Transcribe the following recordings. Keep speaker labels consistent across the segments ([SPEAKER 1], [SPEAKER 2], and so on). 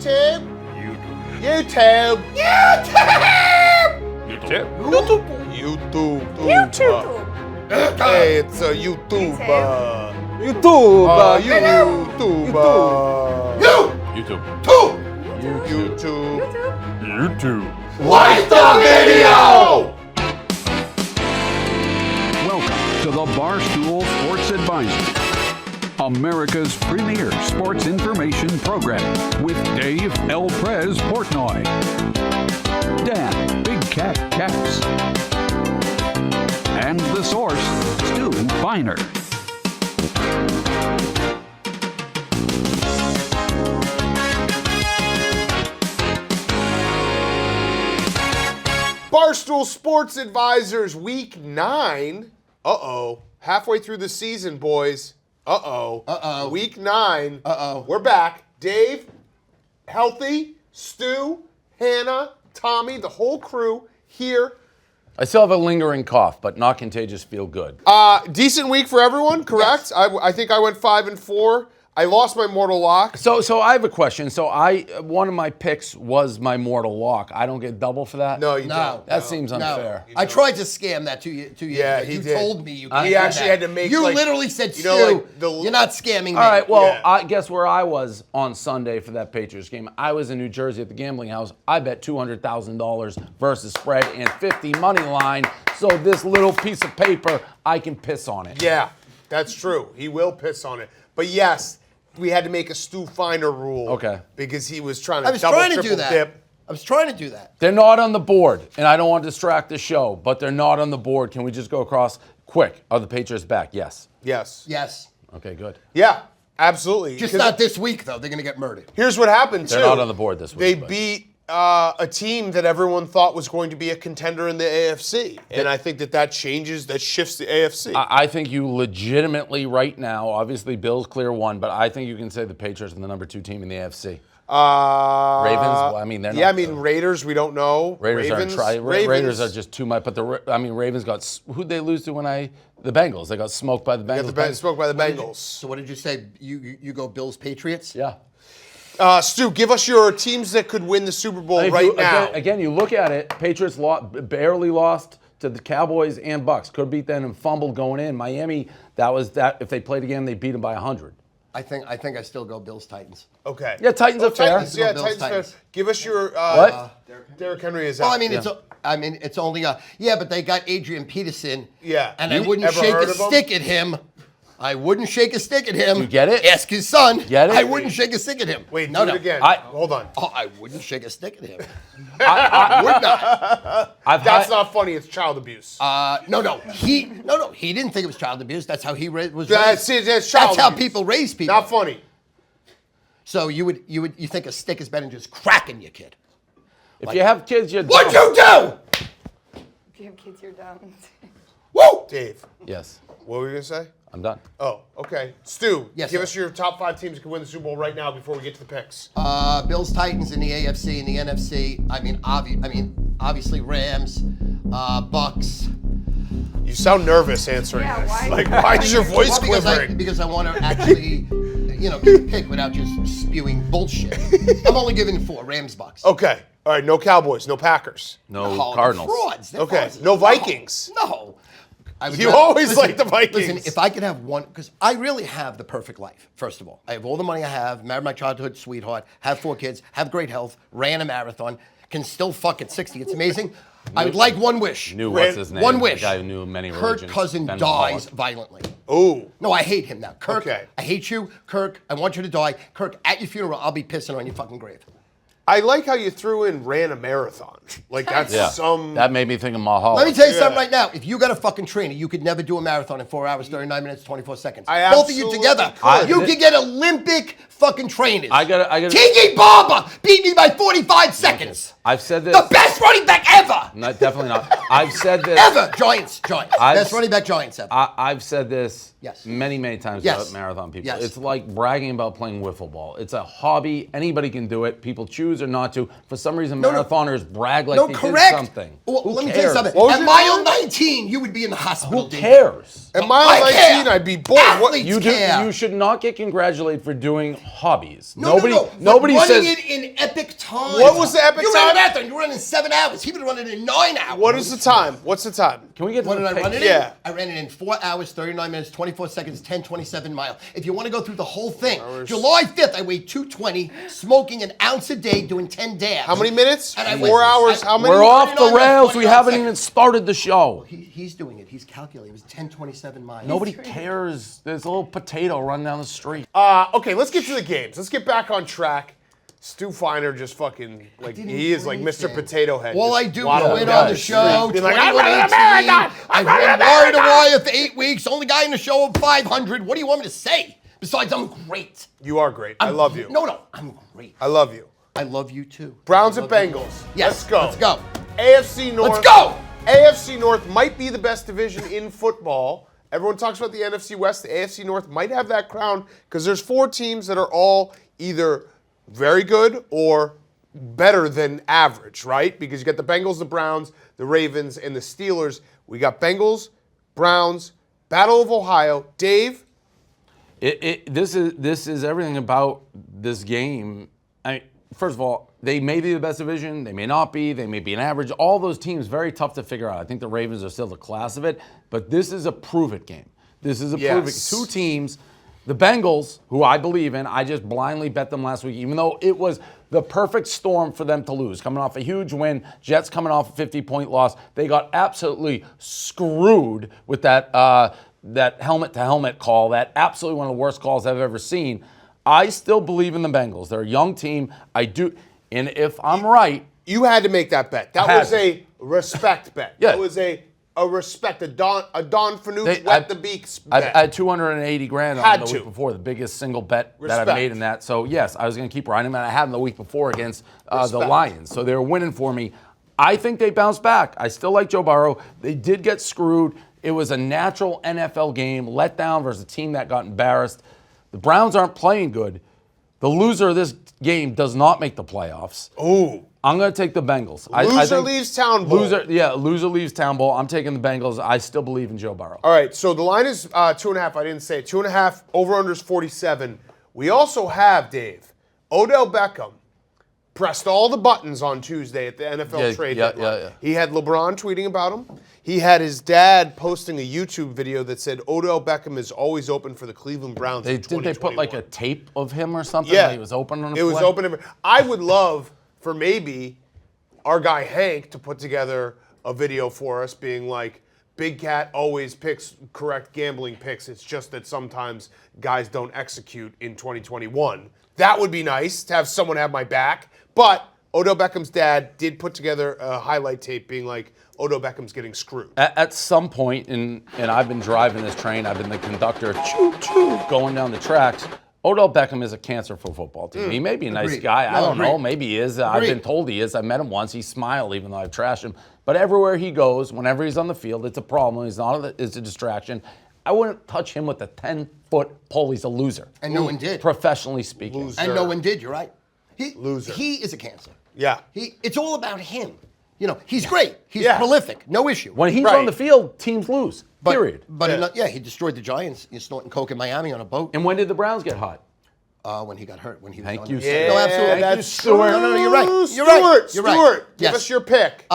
[SPEAKER 1] YouTube.
[SPEAKER 2] YouTube. Hey, it's a YouTuber.
[SPEAKER 3] YouTube.
[SPEAKER 2] YouTube. Like the video!
[SPEAKER 4] Welcome to the Barstool Sports Advisor, America's premier sports information program with Dave El Prez Portnoy, Dan Big Cat Katz, and the source, Stu Feiner.
[SPEAKER 2] Barstool Sports Advisors, Week 9. Halfway through the season, boys. Week 9. We're back. Dave, healthy. Stu, Hannah, Tommy, the whole crew here.
[SPEAKER 3] I still have a lingering cough, but not contagious, feel good.
[SPEAKER 2] Decent week for everyone, correct? Yes. I think I went 5-4. I lost my mortal lock.
[SPEAKER 3] So I have a question. So one of my picks was my mortal lock. I don't get double for that?
[SPEAKER 2] No, you don't.
[SPEAKER 3] That seems unfair.
[SPEAKER 5] I tried to scam that to you.
[SPEAKER 2] Yeah, he
[SPEAKER 5] you
[SPEAKER 2] did.
[SPEAKER 5] told me you
[SPEAKER 2] He actually had to make
[SPEAKER 5] You literally said, Stu, you're not scamming me.
[SPEAKER 3] All right, well,
[SPEAKER 2] Yeah.
[SPEAKER 3] I guess where I was on Sunday for that Patriots game, I was in New Jersey at the gambling house. I bet $200,000 versus spread and 50 money line. So this little piece of paper, I can piss on it.
[SPEAKER 2] Yeah, that's true. He will piss on it. But yes, we had to make a Stu Feiner rule.
[SPEAKER 3] Okay.
[SPEAKER 2] Because he was trying to
[SPEAKER 5] I was
[SPEAKER 2] double,
[SPEAKER 5] trying to
[SPEAKER 2] triple
[SPEAKER 5] do that.
[SPEAKER 2] dip.
[SPEAKER 5] I was trying to do that.
[SPEAKER 3] They're not on the board, and I don't want to distract the show, but they're not on the board. Can we just go across quick? Are the Patriots back? Yes.
[SPEAKER 2] Yes.
[SPEAKER 5] Yes.
[SPEAKER 3] Okay, good.
[SPEAKER 2] Yeah, absolutely.
[SPEAKER 5] Just
[SPEAKER 2] 'Cause
[SPEAKER 5] not this week, though. They're going to get murdered.
[SPEAKER 2] Here's what happened, too.
[SPEAKER 3] They're not on the board this week.
[SPEAKER 2] They
[SPEAKER 3] but-
[SPEAKER 2] beat a team that everyone thought was going to be a contender in the AFC. And I think that shifts the AFC.
[SPEAKER 3] I think you legitimately right now, obviously Bills clear one, but I think you can say the Patriots are the number 2 team in the AFC. Ravens? Well, I mean, they're not.
[SPEAKER 2] Yeah, I mean, Raiders, we don't know.
[SPEAKER 3] Ravens are just too much. But Ravens got, who'd they lose to the Bengals? They got smoked by the Bengals.
[SPEAKER 2] Got smoked by the Bengals.
[SPEAKER 5] So what did you say? You go Bills, Patriots?
[SPEAKER 3] Yeah.
[SPEAKER 2] Stu, give us your teams that could win the Super Bowl now.
[SPEAKER 3] Again, you look at it, Patriots barely lost to the Cowboys and Bucks. Could beat them and fumbled going in. Miami, if they played again, they beat them by 100.
[SPEAKER 5] I think I still go Bills, Titans.
[SPEAKER 2] Okay.
[SPEAKER 3] Yeah, Titans are fair.
[SPEAKER 2] Titans, yeah,
[SPEAKER 5] Bills,
[SPEAKER 2] Titans fair. Give us your
[SPEAKER 3] what?
[SPEAKER 2] Derrick Henry is out.
[SPEAKER 5] Well, it's only but they got Adrian Peterson.
[SPEAKER 2] Yeah.
[SPEAKER 5] And I wouldn't shake a stick at him. I wouldn't shake a stick at him.
[SPEAKER 3] You get it?
[SPEAKER 5] Ask his son.
[SPEAKER 3] Get it?
[SPEAKER 5] I wouldn't shake a stick at him.
[SPEAKER 2] Wait, do it again. Hold on.
[SPEAKER 5] Oh, I wouldn't shake a stick at him.
[SPEAKER 3] I
[SPEAKER 5] would not.
[SPEAKER 2] That's not funny. It's child abuse.
[SPEAKER 5] No. He didn't think it was child abuse. That's how he was
[SPEAKER 2] That's
[SPEAKER 5] raised.
[SPEAKER 2] That's child
[SPEAKER 5] how
[SPEAKER 2] abuse.
[SPEAKER 5] people raise people.
[SPEAKER 2] Not funny.
[SPEAKER 5] So you think a stick is better than just cracking your kid?
[SPEAKER 3] If you have kids, you're
[SPEAKER 5] What'd
[SPEAKER 3] dumb.
[SPEAKER 5] you do?
[SPEAKER 6] If you have kids, you're dumb.
[SPEAKER 5] Woo!
[SPEAKER 2] Dave,
[SPEAKER 3] Yes,
[SPEAKER 2] what were you going to say?
[SPEAKER 3] I'm done.
[SPEAKER 2] Oh, okay. Stu,
[SPEAKER 5] Yes,
[SPEAKER 2] give
[SPEAKER 5] sir.
[SPEAKER 2] us your top 5 teams that can win the Super Bowl right now before we get to the picks.
[SPEAKER 5] Bills, Titans in the AFC, in the NFC. Obviously Rams, Bucks.
[SPEAKER 2] You sound nervous answering
[SPEAKER 6] Yeah,
[SPEAKER 2] this.
[SPEAKER 6] why?
[SPEAKER 2] Why is your voice
[SPEAKER 5] Well,
[SPEAKER 2] quivering?
[SPEAKER 5] because I want to actually, get a pick without just spewing bullshit. I'm only giving 4. Rams, Bucks.
[SPEAKER 2] Okay. All right, no Cowboys, no Packers.
[SPEAKER 3] No
[SPEAKER 5] Oh,
[SPEAKER 3] Cardinals.
[SPEAKER 5] they're frauds. They're
[SPEAKER 2] Okay,
[SPEAKER 5] frauds.
[SPEAKER 2] no Vikings.
[SPEAKER 5] No.
[SPEAKER 2] You always like the Vikings.
[SPEAKER 5] Listen, if I could have one, because I really have the perfect life, first of all. I have all the money I have, married my childhood sweetheart, have 4 kids, have great health, ran a marathon, can still fuck at 60. It's amazing. I would like one wish.
[SPEAKER 3] What's his name?
[SPEAKER 5] One wish.
[SPEAKER 3] The guy who knew many
[SPEAKER 5] Kirk
[SPEAKER 3] religions.
[SPEAKER 5] Cousins
[SPEAKER 3] Ben
[SPEAKER 5] dies
[SPEAKER 3] Mahalik.
[SPEAKER 5] violently.
[SPEAKER 2] Ooh.
[SPEAKER 5] No, I hate him now. Kirk,
[SPEAKER 2] Okay.
[SPEAKER 5] I hate you. Kirk, I want you to die. Kirk, at your funeral, I'll be pissing on your fucking grave.
[SPEAKER 2] I like how you threw in ran a marathon. Like that's
[SPEAKER 3] Yeah.
[SPEAKER 2] some.
[SPEAKER 3] That made me think of Mahal.
[SPEAKER 5] Let me tell you
[SPEAKER 2] Yeah.
[SPEAKER 5] something right now. If you got a fucking trainer, you could never do a marathon in 4 hours, 39 minutes, 24 seconds.
[SPEAKER 2] I
[SPEAKER 5] Both of you
[SPEAKER 2] absolutely
[SPEAKER 5] together.
[SPEAKER 2] could.
[SPEAKER 5] You could get Olympic fucking trainers.
[SPEAKER 3] I gotta-
[SPEAKER 5] Tiki Barber beat me by 45 seconds.
[SPEAKER 3] I've said this.
[SPEAKER 5] The best running back ever.
[SPEAKER 3] No, definitely not. I've said this.
[SPEAKER 5] Ever. Giants. Best running back Giants ever.
[SPEAKER 3] I've said this
[SPEAKER 5] Yes.
[SPEAKER 3] many, many times
[SPEAKER 5] Yes.
[SPEAKER 3] about marathon people.
[SPEAKER 5] Yes.
[SPEAKER 3] It's like bragging about playing wiffle ball. It's a hobby. Anybody can do it. People choose choose or not to. For some reason,
[SPEAKER 5] No, no.
[SPEAKER 3] marathoners brag like
[SPEAKER 5] No,
[SPEAKER 3] they
[SPEAKER 5] correct.
[SPEAKER 3] did something.
[SPEAKER 5] Well,
[SPEAKER 3] Who
[SPEAKER 5] let me tell you
[SPEAKER 3] cares?
[SPEAKER 5] something.
[SPEAKER 2] What was
[SPEAKER 5] At
[SPEAKER 2] it,
[SPEAKER 5] mile
[SPEAKER 2] Tom?
[SPEAKER 5] 19, you would be in the hospital.
[SPEAKER 3] Who
[SPEAKER 5] Dave.
[SPEAKER 3] cares?
[SPEAKER 2] At mile
[SPEAKER 5] I
[SPEAKER 2] 19,
[SPEAKER 5] care.
[SPEAKER 2] I'd be bored. What?
[SPEAKER 5] Athletes
[SPEAKER 3] You
[SPEAKER 5] care.
[SPEAKER 3] should not get congratulated for doing hobbies.
[SPEAKER 5] No,
[SPEAKER 3] Nobody
[SPEAKER 5] but running
[SPEAKER 3] says.
[SPEAKER 5] it in epic time.
[SPEAKER 2] What was the epic
[SPEAKER 5] you ran a
[SPEAKER 2] time?
[SPEAKER 5] marathon. You ran in 7 hours. He would run it in 9 hours.
[SPEAKER 2] What is the time? What's the time?
[SPEAKER 3] Can we get to
[SPEAKER 5] What
[SPEAKER 3] the
[SPEAKER 5] did I run it
[SPEAKER 3] pick?
[SPEAKER 5] in?
[SPEAKER 2] Yeah.
[SPEAKER 5] I ran it in 4 hours, 39 minutes, 24 seconds, 10:27 mile. If you want to go through the whole thing, July 5th, I weighed 220, smoking an ounce a day, doing 10 dabs.
[SPEAKER 2] How many minutes?
[SPEAKER 5] And I
[SPEAKER 2] 4
[SPEAKER 5] went-
[SPEAKER 2] hours. How many?
[SPEAKER 3] We're off the
[SPEAKER 5] 39 minutes,
[SPEAKER 3] rails. We
[SPEAKER 5] 29
[SPEAKER 3] haven't
[SPEAKER 5] seconds.
[SPEAKER 3] even started the show.
[SPEAKER 5] He's doing it. He's calculating. It was 10:27 miles.
[SPEAKER 3] Nobody cares. There's a little potato running down the street.
[SPEAKER 2] Okay, let's get to the games. Let's get back on track. Stu Feiner just fucking like
[SPEAKER 5] didn't
[SPEAKER 2] he is like
[SPEAKER 5] breathe,
[SPEAKER 2] Mr.
[SPEAKER 5] man.
[SPEAKER 2] Potato Head.
[SPEAKER 5] All
[SPEAKER 2] just
[SPEAKER 5] I do is
[SPEAKER 2] waddling
[SPEAKER 5] win
[SPEAKER 2] down
[SPEAKER 5] on the
[SPEAKER 2] the
[SPEAKER 5] show.
[SPEAKER 2] street. Being like, I'm
[SPEAKER 5] 21,
[SPEAKER 2] running a
[SPEAKER 5] 18.
[SPEAKER 2] marathon.
[SPEAKER 5] I've
[SPEAKER 2] I'm running
[SPEAKER 5] been
[SPEAKER 2] a
[SPEAKER 5] wire to
[SPEAKER 2] marathon.
[SPEAKER 5] wire for 8 weeks. Only guy in the show of 500. What do you want me to say? Besides, I'm great.
[SPEAKER 2] You are great. I love you.
[SPEAKER 5] No, I'm great.
[SPEAKER 2] I love you.
[SPEAKER 5] I love you too.
[SPEAKER 2] Browns
[SPEAKER 5] I
[SPEAKER 2] and
[SPEAKER 5] love you.
[SPEAKER 2] Bengals.
[SPEAKER 5] Yes,
[SPEAKER 2] Let's go.
[SPEAKER 5] let's go.
[SPEAKER 2] AFC North.
[SPEAKER 5] Let's go.
[SPEAKER 2] AFC North might be the best division in football. Everyone talks about the NFC West. The AFC North might have that crown because there's 4 teams that are all either very good or better than average, right? Because you got the Bengals, the Browns, the Ravens, and the Steelers. We got Bengals, Browns, Battle of Ohio. Dave?
[SPEAKER 3] This is everything about this game. First of all, they may be the best division. They may not be. They may be an average. All those teams, very tough to figure out. I think the Ravens are still the class of it. But this is a prove-it game. This is a prove-it. 2 teams. The Bengals, who I believe in, I just blindly bet them last week, even though it was the perfect storm for them to lose. Coming off a huge win, Jets coming off a 50-point loss. They got absolutely screwed with that helmet-to-helmet call. That absolutely one of the worst calls I've ever seen. I still believe in the Bengals. They're a young team. I do. And if I'm right.
[SPEAKER 2] You had to make that bet. That was a respect bet.
[SPEAKER 3] Yeah.
[SPEAKER 2] That was a respect, a Don Fanucci wet the beaks bet.
[SPEAKER 3] I had 280 grand on
[SPEAKER 2] Had
[SPEAKER 3] the
[SPEAKER 2] to.
[SPEAKER 3] week before, the biggest single bet that
[SPEAKER 2] Respect.
[SPEAKER 3] I've made in that. So yes, I was going to keep riding them, and I had them the week before against the
[SPEAKER 2] Respect.
[SPEAKER 3] Lions. So they were winning for me. I think they bounced back. I still like Joe Burrow. They did get screwed. It was a natural NFL game, let down versus a team that got embarrassed. The Browns aren't playing good. The loser of this game does not make the playoffs.
[SPEAKER 2] Ooh.
[SPEAKER 3] I'm going to take the Bengals. I
[SPEAKER 2] Loser
[SPEAKER 3] think
[SPEAKER 2] leaves town bowl.
[SPEAKER 3] Loser leaves town bowl. I'm taking the Bengals. I still believe in Joe Burrow.
[SPEAKER 2] All right, so the line is 2.5. I didn't say it. 2.5, over-under is 47. We also have, Dave, Odell Beckham pressed all the buttons on Tuesday at the NFL trade deadline. He had LeBron tweeting about him. He had his dad posting a YouTube video that said Odell Beckham is always open for the Cleveland Browns in
[SPEAKER 3] Didn't they put like a
[SPEAKER 2] 2021.
[SPEAKER 3] tape of him or something?
[SPEAKER 2] Yeah.
[SPEAKER 3] When he was open on a
[SPEAKER 2] It was
[SPEAKER 3] play?
[SPEAKER 2] open. I would love for maybe our guy Hank to put together a video for us being like, Big Cat always picks correct gambling picks. It's just that sometimes guys don't execute in 2021. That would be nice to have someone have my back. But Odell Beckham's dad did put together a highlight tape being like, Odell Beckham's getting screwed.
[SPEAKER 3] At some point, and I've been driving this train, I've been the conductor, choo-choo, going down the tracks. Odell Beckham is a cancer for a football team. He may be a nice
[SPEAKER 5] Agreed.
[SPEAKER 3] guy. I
[SPEAKER 5] No,
[SPEAKER 3] don't know.
[SPEAKER 5] agreed.
[SPEAKER 3] Maybe he is. I've been told he is. I met him once. He smiled even though I've trashed him. But everywhere he goes, whenever he's on the field, it's a problem. It's a distraction. I wouldn't touch him with a 10-foot pole. He's a loser.
[SPEAKER 5] And no one did.
[SPEAKER 3] Professionally speaking.
[SPEAKER 2] Loser.
[SPEAKER 5] And no one did. You're right.
[SPEAKER 2] Loser.
[SPEAKER 5] He is a cancer.
[SPEAKER 2] Yeah.
[SPEAKER 5] It's all about him. You know, he's great. He's
[SPEAKER 2] Yeah.
[SPEAKER 5] prolific. No issue.
[SPEAKER 3] When he's
[SPEAKER 2] Right.
[SPEAKER 3] on the field, teams lose. Period.
[SPEAKER 5] But he destroyed the Giants. He's snorting coke in Miami on a boat.
[SPEAKER 3] And when did the Browns get hot?
[SPEAKER 5] When he got hurt. When he was
[SPEAKER 3] Thank
[SPEAKER 5] on
[SPEAKER 3] you,
[SPEAKER 5] the-
[SPEAKER 3] sir.
[SPEAKER 5] No, absolutely.
[SPEAKER 2] That's
[SPEAKER 3] Stuart.
[SPEAKER 5] No, you're right. You're
[SPEAKER 2] Stuart,
[SPEAKER 5] right. You're right.
[SPEAKER 2] Stuart, give
[SPEAKER 5] Yes.
[SPEAKER 2] us your pick.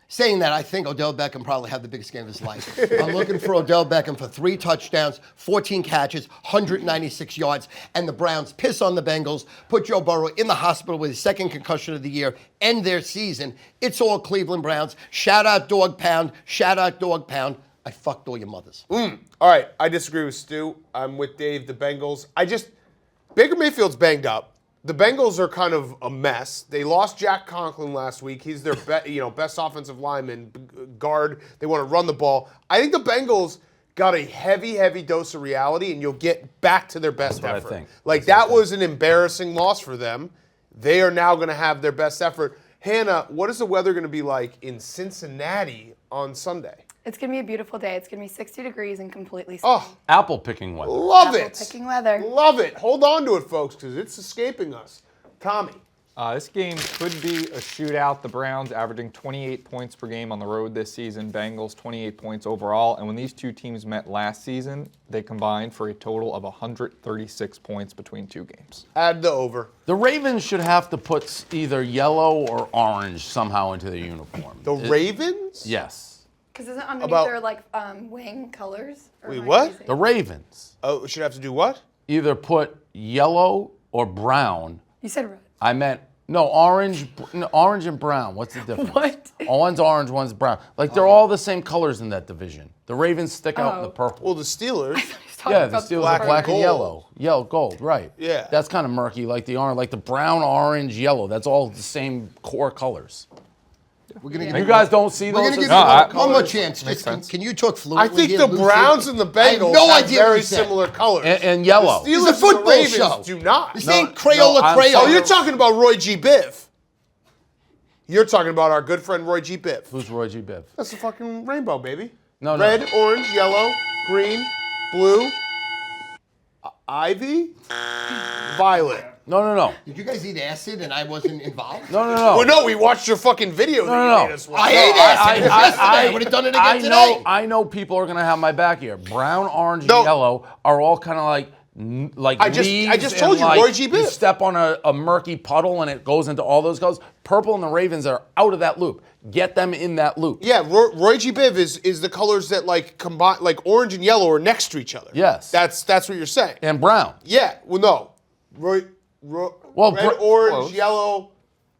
[SPEAKER 5] Saying that, I think Odell Beckham probably had the biggest game of his life. I'm looking for Odell Beckham for 3 touchdowns, 14 catches, 196 yards, and the Browns piss on the Bengals, put Joe Burrow in the hospital with his 2nd concussion of the year, end their season. It's all Cleveland Browns. Shout out Dog Pound. Shout out Dog Pound. I fucked all your mothers.
[SPEAKER 2] All right, I disagree with Stu. I'm with Dave, the Bengals. Baker Mayfield's banged up. The Bengals are kind of a mess. They lost Jack Conklin last week. He's their best offensive lineman, guard. They want to run the ball. I think the Bengals got a heavy, heavy dose of reality, and you'll get back to their best
[SPEAKER 3] That's what I
[SPEAKER 2] effort.
[SPEAKER 3] think.
[SPEAKER 2] Like, that was an embarrassing loss for them. They are now going to have their best effort. Hannah, what is the weather going to be like in Cincinnati on Sunday?
[SPEAKER 6] It's going to be a beautiful day. It's going to be 60 degrees and completely sunny.
[SPEAKER 2] Oh,
[SPEAKER 3] Apple picking weather.
[SPEAKER 2] love
[SPEAKER 6] Apple
[SPEAKER 2] it.
[SPEAKER 6] picking weather.
[SPEAKER 2] Love it. Hold on to it, folks, because it's escaping us. Tommy.
[SPEAKER 1] This game could be a shootout. The Browns averaging 28 points per game on the road this season. Bengals 28 points overall. And when these two teams met last season, they combined for a total of 136 points between two games.
[SPEAKER 2] Add the over.
[SPEAKER 3] The Ravens should have to put either yellow or orange somehow into their uniform.
[SPEAKER 2] The Ravens?
[SPEAKER 3] Yes.
[SPEAKER 6] Because isn't underneath
[SPEAKER 2] About-
[SPEAKER 6] their like wing colors? Or
[SPEAKER 2] Wait,
[SPEAKER 6] am I
[SPEAKER 2] what?
[SPEAKER 6] crazy?
[SPEAKER 3] The Ravens
[SPEAKER 2] Oh, we should have to do what?
[SPEAKER 3] either put yellow or brown.
[SPEAKER 6] You said red.
[SPEAKER 3] I meant no orange, orange and brown. What's the difference?
[SPEAKER 6] What?
[SPEAKER 3] Oh, one's orange, one's brown. Like they're all the same colors in that division. The Ravens stick out in the
[SPEAKER 6] Oh.
[SPEAKER 3] purple.
[SPEAKER 2] Well, the Steelers.
[SPEAKER 6] He's talking
[SPEAKER 3] Yeah, the
[SPEAKER 6] about
[SPEAKER 3] Steelers
[SPEAKER 2] black
[SPEAKER 3] are black
[SPEAKER 2] and
[SPEAKER 3] and
[SPEAKER 2] gold.
[SPEAKER 3] yellow, gold, right?
[SPEAKER 2] Yeah.
[SPEAKER 3] That's kind of murky, like the orange, like the brown, orange, yellow. That's all the same core colors.
[SPEAKER 5] We're gonna
[SPEAKER 3] You
[SPEAKER 5] give
[SPEAKER 3] guys don't see
[SPEAKER 5] We're
[SPEAKER 3] those?
[SPEAKER 5] gonna give
[SPEAKER 3] as-
[SPEAKER 5] you one more chance.
[SPEAKER 1] Makes
[SPEAKER 5] Just,
[SPEAKER 1] sense.
[SPEAKER 5] can you talk fluently?
[SPEAKER 2] I think
[SPEAKER 5] here,
[SPEAKER 2] the
[SPEAKER 5] Lucy?
[SPEAKER 2] Browns and the
[SPEAKER 5] I have
[SPEAKER 2] Bengals
[SPEAKER 5] no
[SPEAKER 2] have
[SPEAKER 5] idea what
[SPEAKER 2] very
[SPEAKER 5] you said.
[SPEAKER 2] similar colors.
[SPEAKER 3] and yellow.
[SPEAKER 2] The Steelers
[SPEAKER 5] It's a
[SPEAKER 2] and
[SPEAKER 5] football
[SPEAKER 2] the Ravens
[SPEAKER 5] show.
[SPEAKER 2] do not.
[SPEAKER 5] This ain't
[SPEAKER 3] no,
[SPEAKER 5] Crayola
[SPEAKER 3] I'm
[SPEAKER 5] Crayola.
[SPEAKER 2] Oh,
[SPEAKER 3] sorry.
[SPEAKER 2] you're talking about Roy G. Biv. You're talking about our good friend Roy G. Biv.
[SPEAKER 3] Who's Roy G. Biv?
[SPEAKER 2] That's the fucking rainbow, baby.
[SPEAKER 3] No,
[SPEAKER 2] Red, orange, yellow, green, blue, ivy, violet.
[SPEAKER 3] No.
[SPEAKER 5] Did you guys eat acid and I wasn't involved?
[SPEAKER 3] No.
[SPEAKER 2] Well, no, we watched your fucking video that
[SPEAKER 3] No.
[SPEAKER 2] you made us watch.
[SPEAKER 5] I ate acid yesterday. I would have done it again today.
[SPEAKER 3] I know people are gonna have my back here. Brown, orange,
[SPEAKER 2] No.
[SPEAKER 3] and yellow are all kind of like
[SPEAKER 2] I just
[SPEAKER 3] leaves
[SPEAKER 2] told
[SPEAKER 3] and
[SPEAKER 2] you,
[SPEAKER 3] like
[SPEAKER 2] Roy G. Biv.
[SPEAKER 3] You step on a murky puddle and it goes into all those colors. Purple and the Ravens are out of that loop. Get them in that loop.
[SPEAKER 2] Yeah, Roy G. Biv is the colors that like combine, like orange and yellow are next to each other.
[SPEAKER 3] Yes.
[SPEAKER 2] That's what you're saying.
[SPEAKER 3] And brown.
[SPEAKER 2] Yeah, well, no.
[SPEAKER 3] Well,
[SPEAKER 2] red, orange,
[SPEAKER 1] close.
[SPEAKER 2] yellow.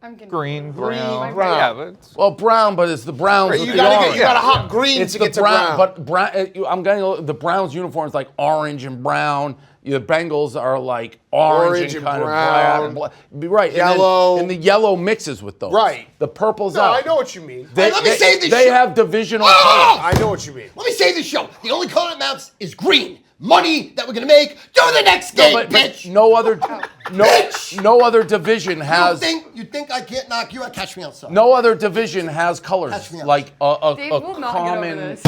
[SPEAKER 6] I'm confused.
[SPEAKER 1] Green, brown.
[SPEAKER 2] brown.
[SPEAKER 1] Yeah, but it's
[SPEAKER 3] Well, brown, but it's the Browns
[SPEAKER 2] Right,
[SPEAKER 3] with
[SPEAKER 2] you
[SPEAKER 3] the
[SPEAKER 2] gotta
[SPEAKER 3] orange.
[SPEAKER 2] hop green
[SPEAKER 3] It's
[SPEAKER 2] to
[SPEAKER 3] the
[SPEAKER 2] get to brown.
[SPEAKER 3] But brown. I'm getting the Browns uniforms like orange and brown. The Bengals are like orange and kind
[SPEAKER 2] brown,
[SPEAKER 3] of black. Right.
[SPEAKER 2] yellow.
[SPEAKER 3] And the yellow mixes with those.
[SPEAKER 2] Right.
[SPEAKER 3] The purple's
[SPEAKER 2] No,
[SPEAKER 3] out.
[SPEAKER 2] I know what you mean.
[SPEAKER 3] They,
[SPEAKER 5] Let me
[SPEAKER 3] they-
[SPEAKER 5] say this
[SPEAKER 3] They
[SPEAKER 5] shit.
[SPEAKER 3] have divisional
[SPEAKER 5] Oh!
[SPEAKER 3] colors.
[SPEAKER 2] I know what you mean.
[SPEAKER 5] Let me say this show. The only color that matters is green. Money that we're gonna make. Do the next game,
[SPEAKER 3] But
[SPEAKER 5] bitch.
[SPEAKER 3] no other,
[SPEAKER 5] Bitch!
[SPEAKER 3] no other division has.
[SPEAKER 5] You think I can't knock you out? Catch me outside.
[SPEAKER 3] No other division has
[SPEAKER 5] Catch
[SPEAKER 3] colors
[SPEAKER 5] me up.
[SPEAKER 3] like a
[SPEAKER 6] Dave will not get over
[SPEAKER 3] common.
[SPEAKER 6] this.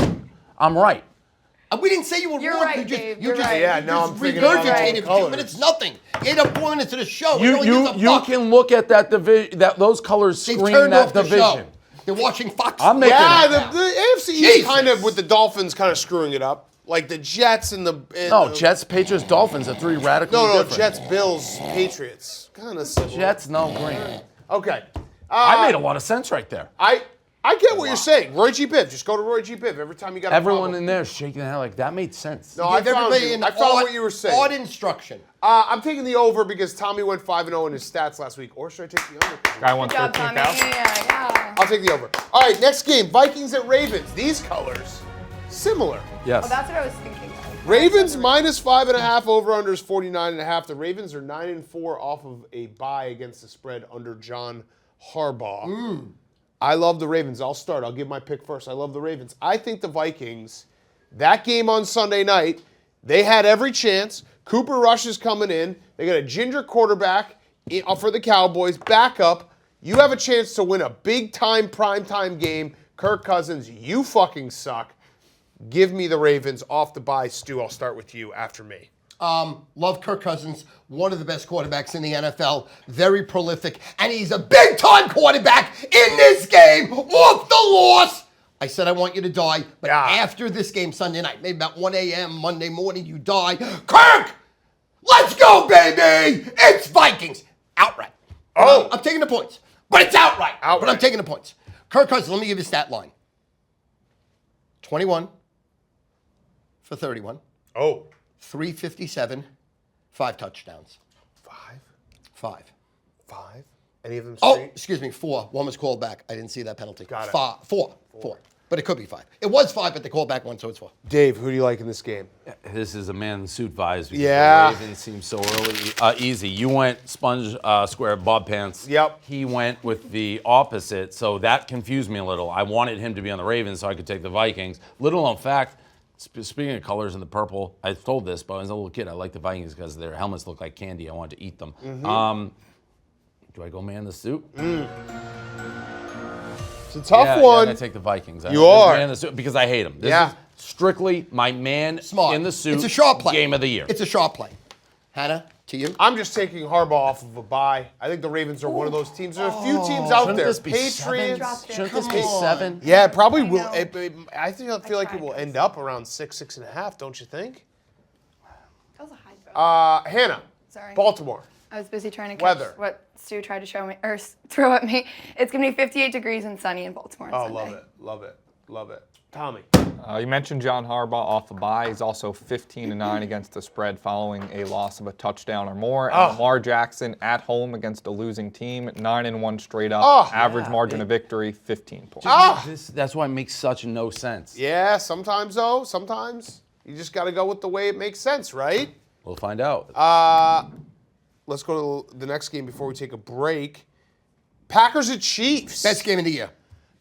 [SPEAKER 3] I'm right.
[SPEAKER 5] We didn't say you were
[SPEAKER 6] You're
[SPEAKER 5] wrong.
[SPEAKER 6] right,
[SPEAKER 5] you just,
[SPEAKER 6] Dave,
[SPEAKER 5] you
[SPEAKER 6] you're
[SPEAKER 5] just,
[SPEAKER 6] right.
[SPEAKER 2] Yeah,
[SPEAKER 5] you
[SPEAKER 2] now
[SPEAKER 5] just
[SPEAKER 2] I'm thinking about
[SPEAKER 5] regurgitated
[SPEAKER 2] the
[SPEAKER 5] for
[SPEAKER 2] colors.
[SPEAKER 5] 2 minutes nothing. 8 or 4 minutes of the show.
[SPEAKER 3] You can look at that division. Those colors
[SPEAKER 5] They've
[SPEAKER 3] scream
[SPEAKER 5] turned
[SPEAKER 3] that
[SPEAKER 5] off the
[SPEAKER 3] division.
[SPEAKER 5] show. They're watching Fox.
[SPEAKER 3] I'm making
[SPEAKER 2] Yeah,
[SPEAKER 3] it.
[SPEAKER 2] the AFC East
[SPEAKER 5] Jesus.
[SPEAKER 2] kind of with the Dolphins kind of screwing it up. Like the Jets and the
[SPEAKER 3] No, Jets, Patriots, Dolphins are three radically
[SPEAKER 2] No,
[SPEAKER 3] different.
[SPEAKER 2] Jets, Bills, Patriots. Kind of similar.
[SPEAKER 3] Jets, no green.
[SPEAKER 2] Okay.
[SPEAKER 3] I made a lot of sense right there.
[SPEAKER 2] I get what you're saying. Roy G. Biv. Just go to Roy G. Biv every time you got a
[SPEAKER 3] Everyone
[SPEAKER 2] problem.
[SPEAKER 3] in there is shaking their head like that made sense.
[SPEAKER 2] No, I
[SPEAKER 5] Give
[SPEAKER 2] found
[SPEAKER 5] everybody
[SPEAKER 2] you.
[SPEAKER 5] an
[SPEAKER 2] I found
[SPEAKER 5] odd-
[SPEAKER 2] what you were saying.
[SPEAKER 5] Odd instruction.
[SPEAKER 2] I'm taking the over because Tommy went 5-0 in his stats last week. Or should I take the under?
[SPEAKER 1] guy won
[SPEAKER 6] Good job, Tommy.
[SPEAKER 1] 13,000.
[SPEAKER 6] Yeah.
[SPEAKER 2] I'll take the over. All right, next game. Vikings at Ravens. These colors, similar.
[SPEAKER 3] Yes.
[SPEAKER 6] Oh, that's what I was thinking.
[SPEAKER 2] Ravens minus 5.5, over-under is 49.5. The Ravens are 9-4 off of a bye against the spread under John Harbaugh. I love the Ravens. I'll start. I'll give my pick first. I love the Ravens. I think the Vikings, that game on Sunday night, they had every chance. Cooper Rush is coming in. They got a ginger quarterback for the Cowboys. Backup. You have a chance to win a big-time, prime-time game. Kirk Cousins, you fucking suck. Give me the Ravens off the bye. Stu, I'll start with you after me.
[SPEAKER 5] Love Kirk Cousins, one of the best quarterbacks in the NFL, very prolific, and he's a big-time quarterback in this game off the loss. I said I want you to die, but after this game Sunday night, maybe about 1 a.m. Monday morning, you die. Kirk, let's go, baby! It's Vikings. Outright.
[SPEAKER 2] Oh.
[SPEAKER 5] I'm taking the points, but it's outright. But I'm
[SPEAKER 2] Outright.
[SPEAKER 5] taking the points. Kirk Cousins, let me give you a stat line. 21 for 31.
[SPEAKER 2] Oh.
[SPEAKER 5] 357, 5 touchdowns.
[SPEAKER 2] Five? Any of them
[SPEAKER 5] Oh,
[SPEAKER 2] straight?
[SPEAKER 5] excuse me, 4. One was called back. I didn't see that penalty.
[SPEAKER 2] Got it.
[SPEAKER 5] Four. But it could be 5. It was 5, but they called back 1, so it's 4.
[SPEAKER 2] Dave, who do you like in this game?
[SPEAKER 3] This is a man in suit vibes because
[SPEAKER 2] Yeah.
[SPEAKER 3] the Ravens seem so easy. You went sponge square Bob pants.
[SPEAKER 2] Yep.
[SPEAKER 3] He went with the opposite, so that confused me a little. I wanted him to be on the Ravens so I could take the Vikings. Little known fact, speaking of colors in the purple, I told this, but as a little kid, I liked the Vikings because their helmets look like candy. I wanted to eat them. Do I go man in the suit?
[SPEAKER 2] It's a tough
[SPEAKER 3] Yeah,
[SPEAKER 2] one.
[SPEAKER 3] I take the Vikings.
[SPEAKER 2] You are.
[SPEAKER 3] Man in the suit because I hate him. This
[SPEAKER 2] Yeah.
[SPEAKER 3] is strictly my man
[SPEAKER 5] Smart.
[SPEAKER 3] in the suit
[SPEAKER 5] It's a sharp play.
[SPEAKER 3] game of the year.
[SPEAKER 5] It's a sharp play. Hannah, To you?
[SPEAKER 2] I'm just taking Harbaugh off of a bye. I think the Ravens are one of those teams. There's a few teams out
[SPEAKER 3] Shouldn't
[SPEAKER 2] there.
[SPEAKER 3] this be
[SPEAKER 2] Patriots.
[SPEAKER 6] Dropped it.
[SPEAKER 3] Shouldn't this
[SPEAKER 6] Come
[SPEAKER 3] be
[SPEAKER 6] on.
[SPEAKER 3] 7?
[SPEAKER 2] Yeah, it probably will.
[SPEAKER 6] know.
[SPEAKER 2] I feel like it will
[SPEAKER 6] tried,
[SPEAKER 2] end
[SPEAKER 6] guys.
[SPEAKER 2] up around 6.5. Don't you think?
[SPEAKER 6] That was a high vote.
[SPEAKER 2] Hannah.
[SPEAKER 6] Sorry.
[SPEAKER 2] Baltimore.
[SPEAKER 6] I was busy trying to catch
[SPEAKER 2] Weather.
[SPEAKER 6] what Stu tried to show me or throw at me. It's gonna be 58 degrees and sunny in Baltimore on
[SPEAKER 2] Oh,
[SPEAKER 6] Sunday.
[SPEAKER 2] love it, love it, love it. Tommy.
[SPEAKER 1] You mentioned John Harbaugh off the bye. He's also 15-9 against the spread following a loss of a touchdown or more. And Lamar Jackson at home against a losing team, 9-1 straight up. Average margin of victory, 15 points.
[SPEAKER 3] That's why it makes such no sense.
[SPEAKER 2] Yeah, sometimes though, sometimes you just got to go with the way it makes sense, right?
[SPEAKER 3] We'll find out.
[SPEAKER 2] Let's go to the next game before we take a break. Packers at Chiefs.
[SPEAKER 5] Best game of the year.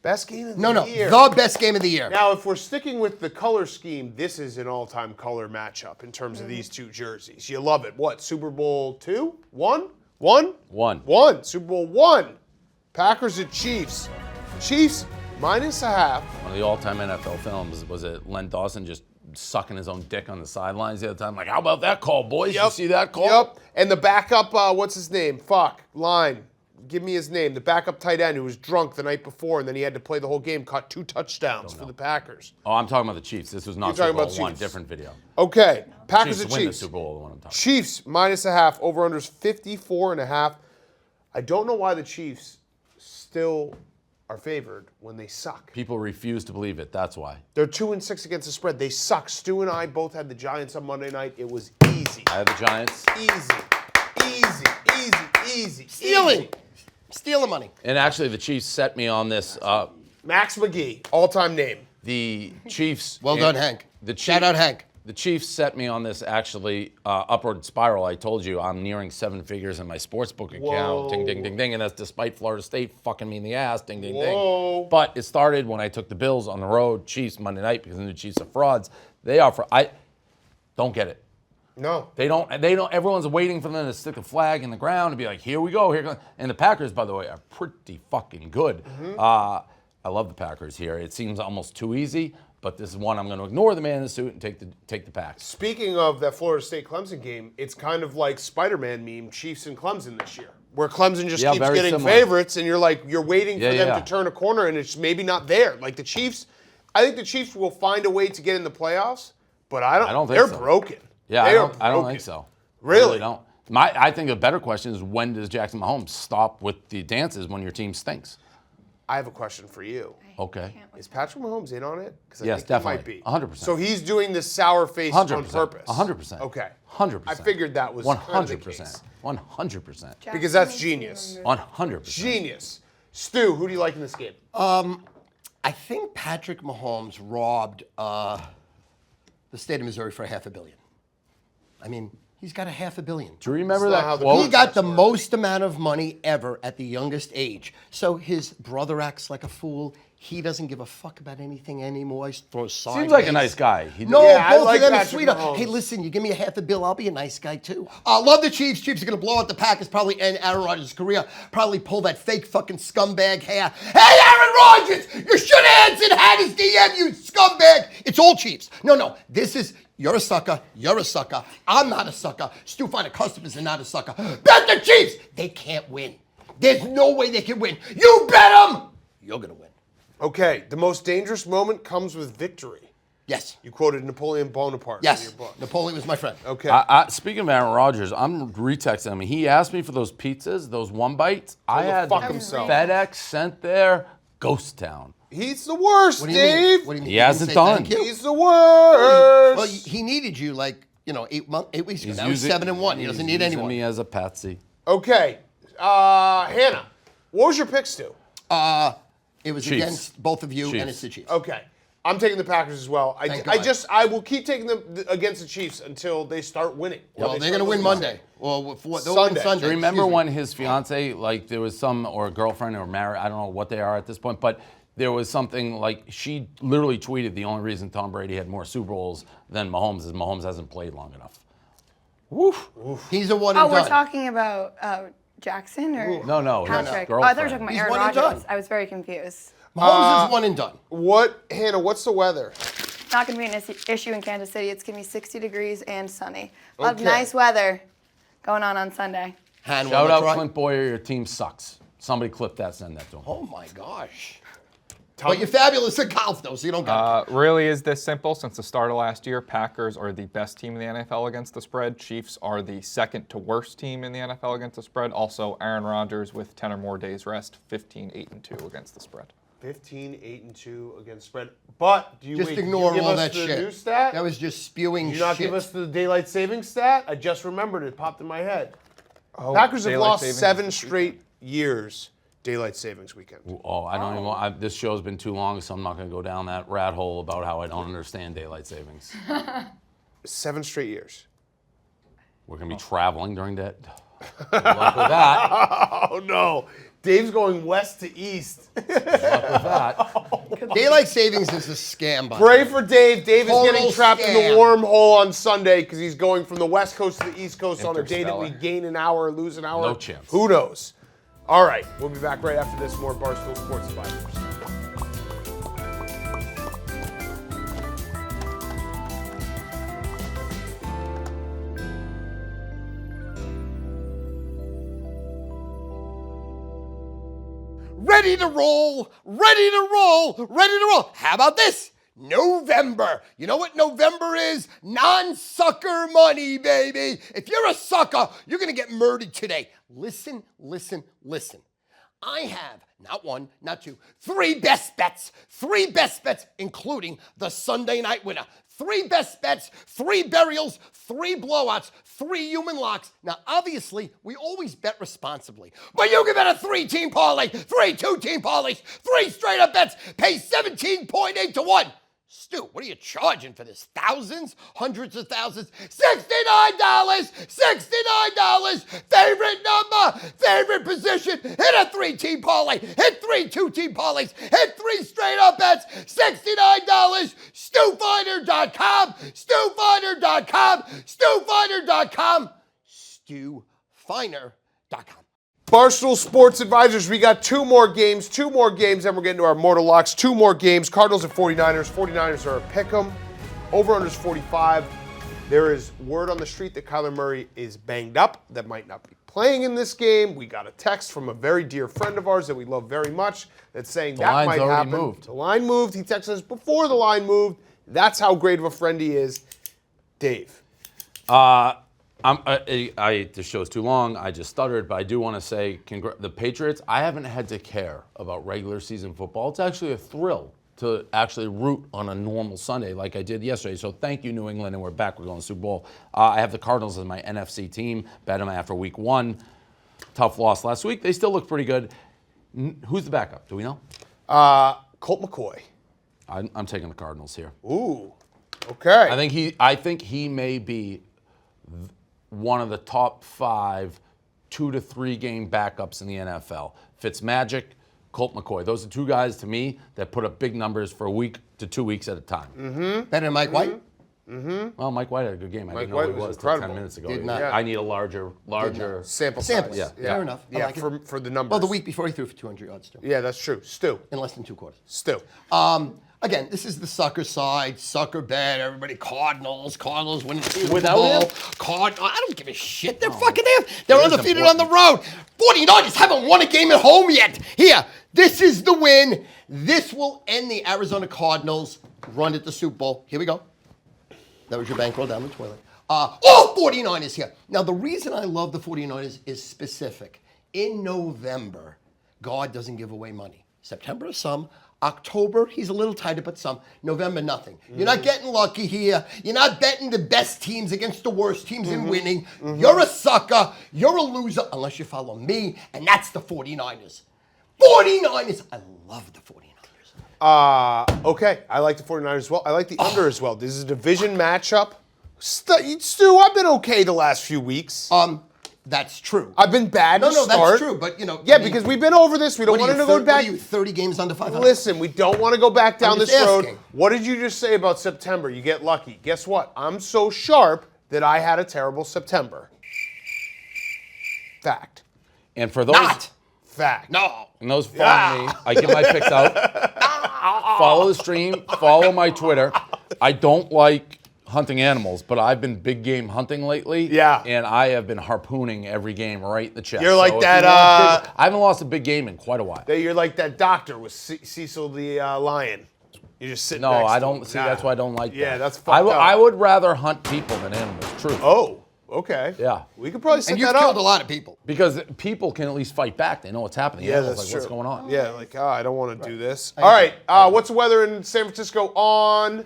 [SPEAKER 2] Best game of the
[SPEAKER 5] No,
[SPEAKER 2] year.
[SPEAKER 5] the best game of the year.
[SPEAKER 2] Now, if we're sticking with the color scheme, this is an all-time color matchup in terms of these two jerseys. You love it. What, Super Bowl 2? 1? 1?
[SPEAKER 3] 1.
[SPEAKER 2] 1. Super Bowl 1. Packers at Chiefs. Chiefs -0.5.
[SPEAKER 3] One of the all-time NFL films was it Len Dawson just sucking his own dick on the sidelines the other time? Like, how about that call, boys? You see that call?
[SPEAKER 2] Yep. And the backup, what's his name? Line. Give me his name. The backup tight end who was drunk the night before and then he had to play the whole game, caught 2 touchdowns for the Packers.
[SPEAKER 3] Oh, I'm talking about the Chiefs. This was not
[SPEAKER 2] You're
[SPEAKER 3] Super
[SPEAKER 2] talking
[SPEAKER 3] Bowl
[SPEAKER 2] about
[SPEAKER 3] 1,
[SPEAKER 2] Chiefs.
[SPEAKER 3] different video.
[SPEAKER 2] Okay. Packers
[SPEAKER 3] Chiefs
[SPEAKER 2] at
[SPEAKER 3] win the
[SPEAKER 2] Chiefs.
[SPEAKER 3] Super Bowl, the one I'm talking
[SPEAKER 2] Chiefs -0.5. Over-under's 54.5. I don't know why the Chiefs still are favored when they suck.
[SPEAKER 3] People refuse to believe it. That's why.
[SPEAKER 2] They're 2-6 against the spread. They suck. Stu and I both had the Giants on Monday night. It was easy.
[SPEAKER 3] I have the Giants.
[SPEAKER 2] Easy.
[SPEAKER 5] Stealing. Stealing money.
[SPEAKER 3] And actually, the Chiefs set me on this.
[SPEAKER 2] Max McGee, all-time name.
[SPEAKER 3] The Chiefs.
[SPEAKER 5] Well done, Hank.
[SPEAKER 3] The
[SPEAKER 5] Shout out, Hank.
[SPEAKER 3] The Chiefs set me on this actually upward spiral. I told you I'm nearing 7 figures in my sportsbook account.
[SPEAKER 2] Whoa.
[SPEAKER 3] Ding, ding, ding, ding. And that's despite Florida State fucking me in the ass. Ding, ding,
[SPEAKER 2] Whoa.
[SPEAKER 3] ding. But it started when I took the Bills on the road, Chiefs Monday night, because the Chiefs are frauds. They are I don't get it.
[SPEAKER 2] No.
[SPEAKER 3] They don't. Everyone's waiting for them to stick a flag in the ground and be like, "Here we go, here." And the Packers, by the way, are pretty fucking good. I love the Packers here. It seems almost too easy, but this is one I'm going to ignore the man in the suit and take the Packs.
[SPEAKER 2] Speaking of that Florida State-Clemson game, it's kind of like Spider-Man meme, Chiefs and Clemson this year, where Clemson just keeps
[SPEAKER 3] very
[SPEAKER 2] getting
[SPEAKER 3] similar.
[SPEAKER 2] favorites, and you're waiting for
[SPEAKER 3] Yeah,
[SPEAKER 2] them
[SPEAKER 3] yeah.
[SPEAKER 2] to turn a corner, and it's maybe not there. Like the Chiefs, I think the Chiefs will find a way to get in the playoffs, but I don't
[SPEAKER 3] think
[SPEAKER 2] they're
[SPEAKER 3] so.
[SPEAKER 2] broken.
[SPEAKER 3] Yeah,
[SPEAKER 2] They
[SPEAKER 3] I don't
[SPEAKER 2] are
[SPEAKER 3] think so.
[SPEAKER 2] Really?
[SPEAKER 3] I don't. I think a better question is when does Jackson Mahomes stop with the dances when your team stinks?
[SPEAKER 2] I have a question for you.
[SPEAKER 3] Okay.
[SPEAKER 2] Is Patrick Mahomes in on it? Because
[SPEAKER 3] Yes,
[SPEAKER 2] think he might
[SPEAKER 3] definitely.
[SPEAKER 2] be.
[SPEAKER 3] 100%.
[SPEAKER 2] So he's doing this sour face on
[SPEAKER 3] 100%.
[SPEAKER 2] purpose.
[SPEAKER 3] 100%.
[SPEAKER 2] Okay.
[SPEAKER 3] 100%.
[SPEAKER 2] I figured that was kind of the
[SPEAKER 3] 100%.
[SPEAKER 2] case.
[SPEAKER 3] 100%.
[SPEAKER 2] Because that's genius.
[SPEAKER 3] 100%.
[SPEAKER 2] Genius. Stu, who do you like in this game?
[SPEAKER 5] I think Patrick Mahomes robbed the state of Missouri for $500 million. I mean, he's got $500 million.
[SPEAKER 3] Do you remember
[SPEAKER 2] That's
[SPEAKER 3] that
[SPEAKER 2] not how the
[SPEAKER 3] quote?
[SPEAKER 5] He got the most amount of money ever at the youngest age. So his brother acts like a fool. He doesn't give a fuck about anything anymore. He throws sideways.
[SPEAKER 3] Seems like a nice guy.
[SPEAKER 5] No,
[SPEAKER 2] Yeah, I
[SPEAKER 5] both
[SPEAKER 2] like
[SPEAKER 5] of them are
[SPEAKER 2] Patrick
[SPEAKER 5] sweetheart.
[SPEAKER 2] Mahomes.
[SPEAKER 5] Hey, listen, you give me $500 million, I'll be a nice guy too. Love the Chiefs. Chiefs are gonna blow out the Packers, probably end Aaron Rodgers' career. Probably pull that fake fucking scumbag hair. Hey, Aaron Rodgers, you should have answered Hattie's DM, you scumbag. It's all Chiefs. No, this is. You're a sucker. You're a sucker. I'm not a sucker. Stu Finer customers are not a sucker. Bet the Chiefs. They can't win. There's no way they can win. You bet them. You're gonna win.
[SPEAKER 2] Okay, the most dangerous moment comes with victory.
[SPEAKER 5] Yes.
[SPEAKER 2] You quoted Napoleon Bonaparte in
[SPEAKER 5] Yes.
[SPEAKER 2] your book.
[SPEAKER 5] Napoleon was my friend.
[SPEAKER 2] Okay.
[SPEAKER 3] Speaking of Aaron Rodgers, I'm retexting him. He asked me for those pizzas, those one bites. I
[SPEAKER 2] him to
[SPEAKER 3] had
[SPEAKER 2] fuck himself.
[SPEAKER 3] FedEx sent there, ghost town.
[SPEAKER 2] He's the worst,
[SPEAKER 5] What do you mean?
[SPEAKER 2] Dave.
[SPEAKER 5] What do you mean?
[SPEAKER 3] He
[SPEAKER 5] didn't
[SPEAKER 3] hasn't
[SPEAKER 5] say
[SPEAKER 3] done.
[SPEAKER 5] thank you?
[SPEAKER 2] He's the worst.
[SPEAKER 5] Well, he needed you like 8 weeks ago.
[SPEAKER 3] He's
[SPEAKER 5] Now he's 7-1. He doesn't need
[SPEAKER 3] using
[SPEAKER 5] anyone.
[SPEAKER 3] me as a patsy.
[SPEAKER 2] Okay, Hannah, what was your picks to?
[SPEAKER 5] It was
[SPEAKER 3] Chiefs.
[SPEAKER 5] against both of you,
[SPEAKER 3] Chiefs.
[SPEAKER 5] and it's the Chiefs.
[SPEAKER 2] Okay, I'm taking the Packers as well.
[SPEAKER 5] Thank God.
[SPEAKER 2] I will keep taking them against the Chiefs until they start winning.
[SPEAKER 5] Well,
[SPEAKER 2] They
[SPEAKER 5] they're
[SPEAKER 2] start
[SPEAKER 5] going to win
[SPEAKER 2] losing.
[SPEAKER 5] Monday. Well, they'll
[SPEAKER 2] Sunday.
[SPEAKER 5] win Sunday.
[SPEAKER 3] Do you remember
[SPEAKER 5] Excuse me.
[SPEAKER 3] when his fiance, like there was some, or a girlfriend or married, I don't know what they are at this point, but there was something like she literally tweeted the only reason Tom Brady had more Super Bowls than Mahomes is Mahomes hasn't played long enough. Woof.
[SPEAKER 5] He's a one
[SPEAKER 6] Oh,
[SPEAKER 5] and
[SPEAKER 6] we're
[SPEAKER 5] done.
[SPEAKER 6] talking about
[SPEAKER 3] No,
[SPEAKER 6] Jackson or
[SPEAKER 3] his
[SPEAKER 6] Patrick? Oh, I thought you were
[SPEAKER 3] girlfriend.
[SPEAKER 6] talking about
[SPEAKER 5] He's
[SPEAKER 6] Aaron
[SPEAKER 5] one and
[SPEAKER 6] Rodgers.
[SPEAKER 5] done.
[SPEAKER 6] I was very confused.
[SPEAKER 5] Mahomes is one and done.
[SPEAKER 2] Hannah, what's the weather?
[SPEAKER 6] Not going to be an issue in Kansas City. It's going to be 60 degrees and sunny. A lot of
[SPEAKER 2] Okay.
[SPEAKER 6] nice weather going on Sunday.
[SPEAKER 5] Han,
[SPEAKER 3] Shout
[SPEAKER 5] one
[SPEAKER 3] out
[SPEAKER 5] try.
[SPEAKER 3] Clint Boyer. Your team sucks. Somebody clip that. Send that to him.
[SPEAKER 5] Oh my gosh. But you're fabulous at golf, though, so you don't got
[SPEAKER 1] Really is this simple. Since the start of last year, Packers are the best team in the NFL against the spread. Chiefs are the second to worst team in the NFL against the spread. Also, Aaron Rodgers with 10 or more days rest, 15-8-2 against the spread.
[SPEAKER 2] 15-8-2 against spread. But do you
[SPEAKER 5] Just
[SPEAKER 2] wait,
[SPEAKER 5] ignore
[SPEAKER 2] did you
[SPEAKER 5] all
[SPEAKER 2] give us
[SPEAKER 5] that
[SPEAKER 2] the
[SPEAKER 5] shit.
[SPEAKER 2] new stat?
[SPEAKER 5] That was just spewing
[SPEAKER 2] Did you not
[SPEAKER 5] shit.
[SPEAKER 2] give us the daylight savings stat? I just remembered it. Popped in my head.
[SPEAKER 1] Oh,
[SPEAKER 2] Packers have
[SPEAKER 1] daylight
[SPEAKER 2] lost
[SPEAKER 1] savings
[SPEAKER 2] 7
[SPEAKER 1] this
[SPEAKER 2] straight years daylight savings weekend.
[SPEAKER 3] Oh, I don't even want. This show's been too long, so I'm not going to go down that rat hole about how I don't understand daylight savings.
[SPEAKER 2] 7 straight years.
[SPEAKER 3] We're going to be traveling during that. Good luck with that.
[SPEAKER 2] Oh no. Dave's going west to east.
[SPEAKER 3] Good luck with that.
[SPEAKER 5] Daylight savings is a scam, by the
[SPEAKER 2] Pray
[SPEAKER 5] way.
[SPEAKER 2] for Dave. Dave is
[SPEAKER 5] Total
[SPEAKER 2] getting trapped in
[SPEAKER 5] scam.
[SPEAKER 2] the wormhole on Sunday because he's going from the west coast to the east coast on a day that we
[SPEAKER 1] Interstellar.
[SPEAKER 2] gain an hour or lose an hour.
[SPEAKER 3] No chance.
[SPEAKER 2] Who knows? All right. We'll be back right after this. More Barstool Sports Advisors.
[SPEAKER 5] Ready to roll, ready to roll, ready to roll. How about this? November. You know what November is? Non-sucker money, baby. If you're a sucker, you're going to get murdered today. Listen, listen, listen. I have not one, not two, 3 best bets. 3 best bets, including the Sunday night winner. 3 best bets, 3 burials, 3 blowouts, 3 human locks. Now, obviously, we always bet responsibly. But you can bet a 3-team parlay, 3 2-team parlays, 3 straight-up bets, pay 17.8 to 1. Stu, what are you charging for this? Thousands? Hundreds of thousands? $69! $69! Favorite number! Favorite position! Hit a 3-team parlay! Hit 3 2-team parlays! Hit 3 straight-up bets! $69! StuFinder.com! StuFinder.com! StuFinder.com! StuFinder.com.
[SPEAKER 2] Barstool Sports Advisors, we got 2 more games, then we're getting to our mortal locks. 2 more games, Cardinals and 49ers. 49ers are a pick'em. Over-unders 45. There is word on the street that Kyler Murray is banged up, that might not be playing in this game. We got a text from a very dear friend of ours that we love very much that's saying that
[SPEAKER 3] line's
[SPEAKER 2] might
[SPEAKER 3] already
[SPEAKER 2] happen.
[SPEAKER 3] moved.
[SPEAKER 2] The line moved. He texted us before the line moved. That's how great of a friend he is. Dave.
[SPEAKER 3] The show's too long. I just stuttered, but I do want to say the Patriots, I haven't had to care about regular season football. It's actually a thrill to actually root on a normal Sunday like I did yesterday. So thank you, New England, and we're back. We're going to the Super Bowl. I have the Cardinals as my NFC team. Bet them after week 1. Tough loss last week. They still look pretty good. Who's the backup? Do we know?
[SPEAKER 2] Colt McCoy.
[SPEAKER 3] I'm taking the Cardinals here.
[SPEAKER 2] Ooh. Okay.
[SPEAKER 3] I think he may be one of the top 5 2 to 3 game backups in the NFL. Fitzmagic, Colt McCoy. Those are 2 guys to me that put up big numbers for a week to 2 weeks at a time.
[SPEAKER 5] Better than Mike White?
[SPEAKER 3] Well, Mike White had a good game. I didn't know
[SPEAKER 2] White
[SPEAKER 3] who he
[SPEAKER 2] was
[SPEAKER 3] was till
[SPEAKER 2] incredible.
[SPEAKER 3] 10 minutes ago.
[SPEAKER 5] Did not.
[SPEAKER 2] Yeah.
[SPEAKER 3] I need a larger.
[SPEAKER 2] Sample size.
[SPEAKER 5] Samples.
[SPEAKER 3] Yeah.
[SPEAKER 5] Fair enough. I
[SPEAKER 2] Yeah,
[SPEAKER 5] like it.
[SPEAKER 2] for the numbers.
[SPEAKER 5] Well, the week before he threw for 200 yards, too.
[SPEAKER 2] Yeah, that's true. Stu.
[SPEAKER 5] In less than 2 quarters.
[SPEAKER 2] Stu.
[SPEAKER 5] Again, this is the sucker side, sucker bet. Everybody, Cardinals winning the Super
[SPEAKER 3] Without
[SPEAKER 5] Bowl.
[SPEAKER 3] him?
[SPEAKER 5] I don't give a shit. They're fucking there. They're
[SPEAKER 3] It is
[SPEAKER 5] undefeated on the road. 49ers haven't won a game at home yet. Here, this is the win. This will end the Arizona Cardinals run at the Super Bowl. Here we go. That was your bankroll down the toilet. All 49ers here. Now, the reason I love the 49ers is specific. In November, God doesn't give away money. September, some. October, he's a little tighter, but some. November, nothing. You're not getting lucky here. You're not betting the best teams against the worst teams and winning. You're a sucker. You're a loser, unless you follow me, and that's the 49ers. 49ers. I love the 49ers.
[SPEAKER 2] Okay, I like the 49ers as well. I like the under as well. This is a division matchup. Stu, I've been okay the last few weeks.
[SPEAKER 5] That's true.
[SPEAKER 2] I've been bad
[SPEAKER 5] No,
[SPEAKER 2] to
[SPEAKER 5] no,
[SPEAKER 2] start.
[SPEAKER 5] that's true, but,
[SPEAKER 2] Yeah,
[SPEAKER 5] I mean,
[SPEAKER 2] because we've been over this. We don't want to go back.
[SPEAKER 5] 30 games under 500?
[SPEAKER 2] Listen, we don't want to go back down
[SPEAKER 5] I'm
[SPEAKER 2] this
[SPEAKER 5] just
[SPEAKER 2] road.
[SPEAKER 5] asking.
[SPEAKER 2] What did you just say about September? You get lucky. Guess what? I'm so sharp that I had a terrible September. Fact.
[SPEAKER 3] And for those,
[SPEAKER 5] Not.
[SPEAKER 2] Fact.
[SPEAKER 5] No.
[SPEAKER 3] and those follow me, I give my picks out. Follow the stream. Follow my Twitter. I don't like hunting animals, but I've been big game hunting lately.
[SPEAKER 2] Yeah.
[SPEAKER 3] And I have been harpooning every game right in the chest.
[SPEAKER 2] You're like
[SPEAKER 3] if
[SPEAKER 2] that,
[SPEAKER 3] you want I haven't lost a big game in quite a while.
[SPEAKER 2] You're like that doctor with Cecil the lion. You just sit
[SPEAKER 3] No,
[SPEAKER 2] next
[SPEAKER 3] I
[SPEAKER 2] to
[SPEAKER 3] don't
[SPEAKER 2] him.
[SPEAKER 3] see.
[SPEAKER 2] Nah.
[SPEAKER 3] That's why I don't like that.
[SPEAKER 2] Yeah, that's
[SPEAKER 3] I
[SPEAKER 2] fucked up.
[SPEAKER 3] I would rather hunt people than animals. True.
[SPEAKER 2] Oh, okay.
[SPEAKER 3] Yeah.
[SPEAKER 2] We could probably set
[SPEAKER 5] And you've
[SPEAKER 2] that up.
[SPEAKER 5] killed a lot of people.
[SPEAKER 3] Because people can at least fight back. They know what's happening.
[SPEAKER 2] Yeah,
[SPEAKER 3] Animals
[SPEAKER 2] that's
[SPEAKER 3] like, what's
[SPEAKER 2] true.
[SPEAKER 3] going on?
[SPEAKER 2] Yeah, like, I don't want to do this. All right, what's the weather in San Francisco on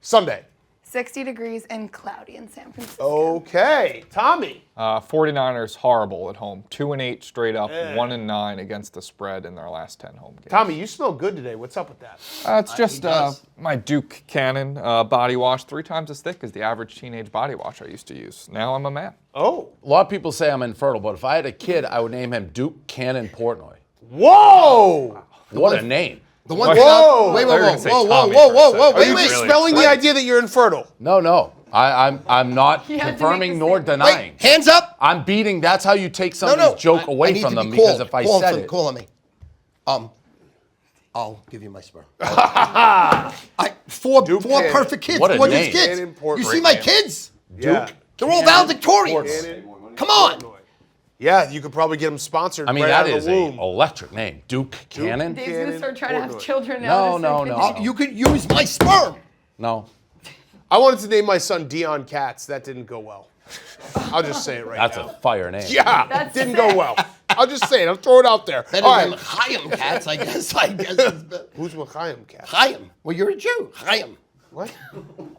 [SPEAKER 2] Sunday?
[SPEAKER 6] 60 degrees and cloudy in San Francisco.
[SPEAKER 2] Okay, Tommy.
[SPEAKER 1] 49ers horrible at home. 2-8 straight up, 1-9 against the spread in their last 10 home games.
[SPEAKER 2] Tommy, you smell good today. What's up with that?
[SPEAKER 1] It's just
[SPEAKER 5] does.
[SPEAKER 1] my Duke Cannon body wash, 3 times as thick as the average teenage body wash I used to use. Now I'm a man.
[SPEAKER 2] Oh.
[SPEAKER 3] A lot of people say I'm infertile, but if I had a kid, I would name him Duke Cannon Portnoy.
[SPEAKER 2] Whoa!
[SPEAKER 3] What a name.
[SPEAKER 5] The one
[SPEAKER 2] Whoa!
[SPEAKER 5] Wait,
[SPEAKER 1] I thought you were
[SPEAKER 5] whoa,
[SPEAKER 1] gonna say
[SPEAKER 5] whoa, whoa,
[SPEAKER 1] Tommy
[SPEAKER 5] whoa,
[SPEAKER 1] for a
[SPEAKER 5] whoa,
[SPEAKER 1] second.
[SPEAKER 5] whoa,
[SPEAKER 2] Are
[SPEAKER 5] wait,
[SPEAKER 2] you
[SPEAKER 5] wait.
[SPEAKER 2] dispelling the idea that you're infertile?
[SPEAKER 3] No. I'm not
[SPEAKER 6] You had to
[SPEAKER 3] confirming
[SPEAKER 6] make the
[SPEAKER 3] nor
[SPEAKER 6] statement.
[SPEAKER 3] denying.
[SPEAKER 5] Wait, hands up.
[SPEAKER 3] I'm beating. That's how you take
[SPEAKER 5] No,
[SPEAKER 3] somebody's
[SPEAKER 5] no.
[SPEAKER 3] joke
[SPEAKER 5] I
[SPEAKER 3] away
[SPEAKER 5] need
[SPEAKER 3] from
[SPEAKER 5] to
[SPEAKER 3] them
[SPEAKER 5] be
[SPEAKER 3] because
[SPEAKER 5] called.
[SPEAKER 3] if I
[SPEAKER 5] Call
[SPEAKER 3] said
[SPEAKER 5] him,
[SPEAKER 3] it.
[SPEAKER 5] Call on me. I'll give you my sperm. Four
[SPEAKER 2] Cannon.
[SPEAKER 5] perfect kids.
[SPEAKER 3] What a
[SPEAKER 5] Gorgeous
[SPEAKER 3] name.
[SPEAKER 5] kids.
[SPEAKER 2] Cannon Portnoy.
[SPEAKER 5] You see my kids?
[SPEAKER 2] Yeah.
[SPEAKER 5] They're all valedictorians. Come on.
[SPEAKER 2] Yeah, you could probably get them sponsored
[SPEAKER 3] I mean,
[SPEAKER 2] right
[SPEAKER 3] that
[SPEAKER 2] out of
[SPEAKER 3] is
[SPEAKER 2] the womb.
[SPEAKER 3] an electric name. Duke Cannon?
[SPEAKER 6] Dave's going to start trying to have
[SPEAKER 2] Portnoy.
[SPEAKER 6] children now.
[SPEAKER 3] No.
[SPEAKER 5] You could use my sperm.
[SPEAKER 3] No.
[SPEAKER 2] I wanted to name my son Dion Katz. That didn't go well. I'll just say it right
[SPEAKER 3] That's
[SPEAKER 2] now.
[SPEAKER 3] a fire name.
[SPEAKER 2] Yeah,
[SPEAKER 6] That's
[SPEAKER 2] didn't
[SPEAKER 6] sick.
[SPEAKER 2] go well. I'll just say it. I'll throw it out there.
[SPEAKER 5] Better
[SPEAKER 2] All
[SPEAKER 5] than
[SPEAKER 2] right.
[SPEAKER 5] Chaim cats, I guess. It's better.
[SPEAKER 2] Who's Chaim Katz?
[SPEAKER 5] Chaim. Well, you're a Jew. Chaim.
[SPEAKER 2] What?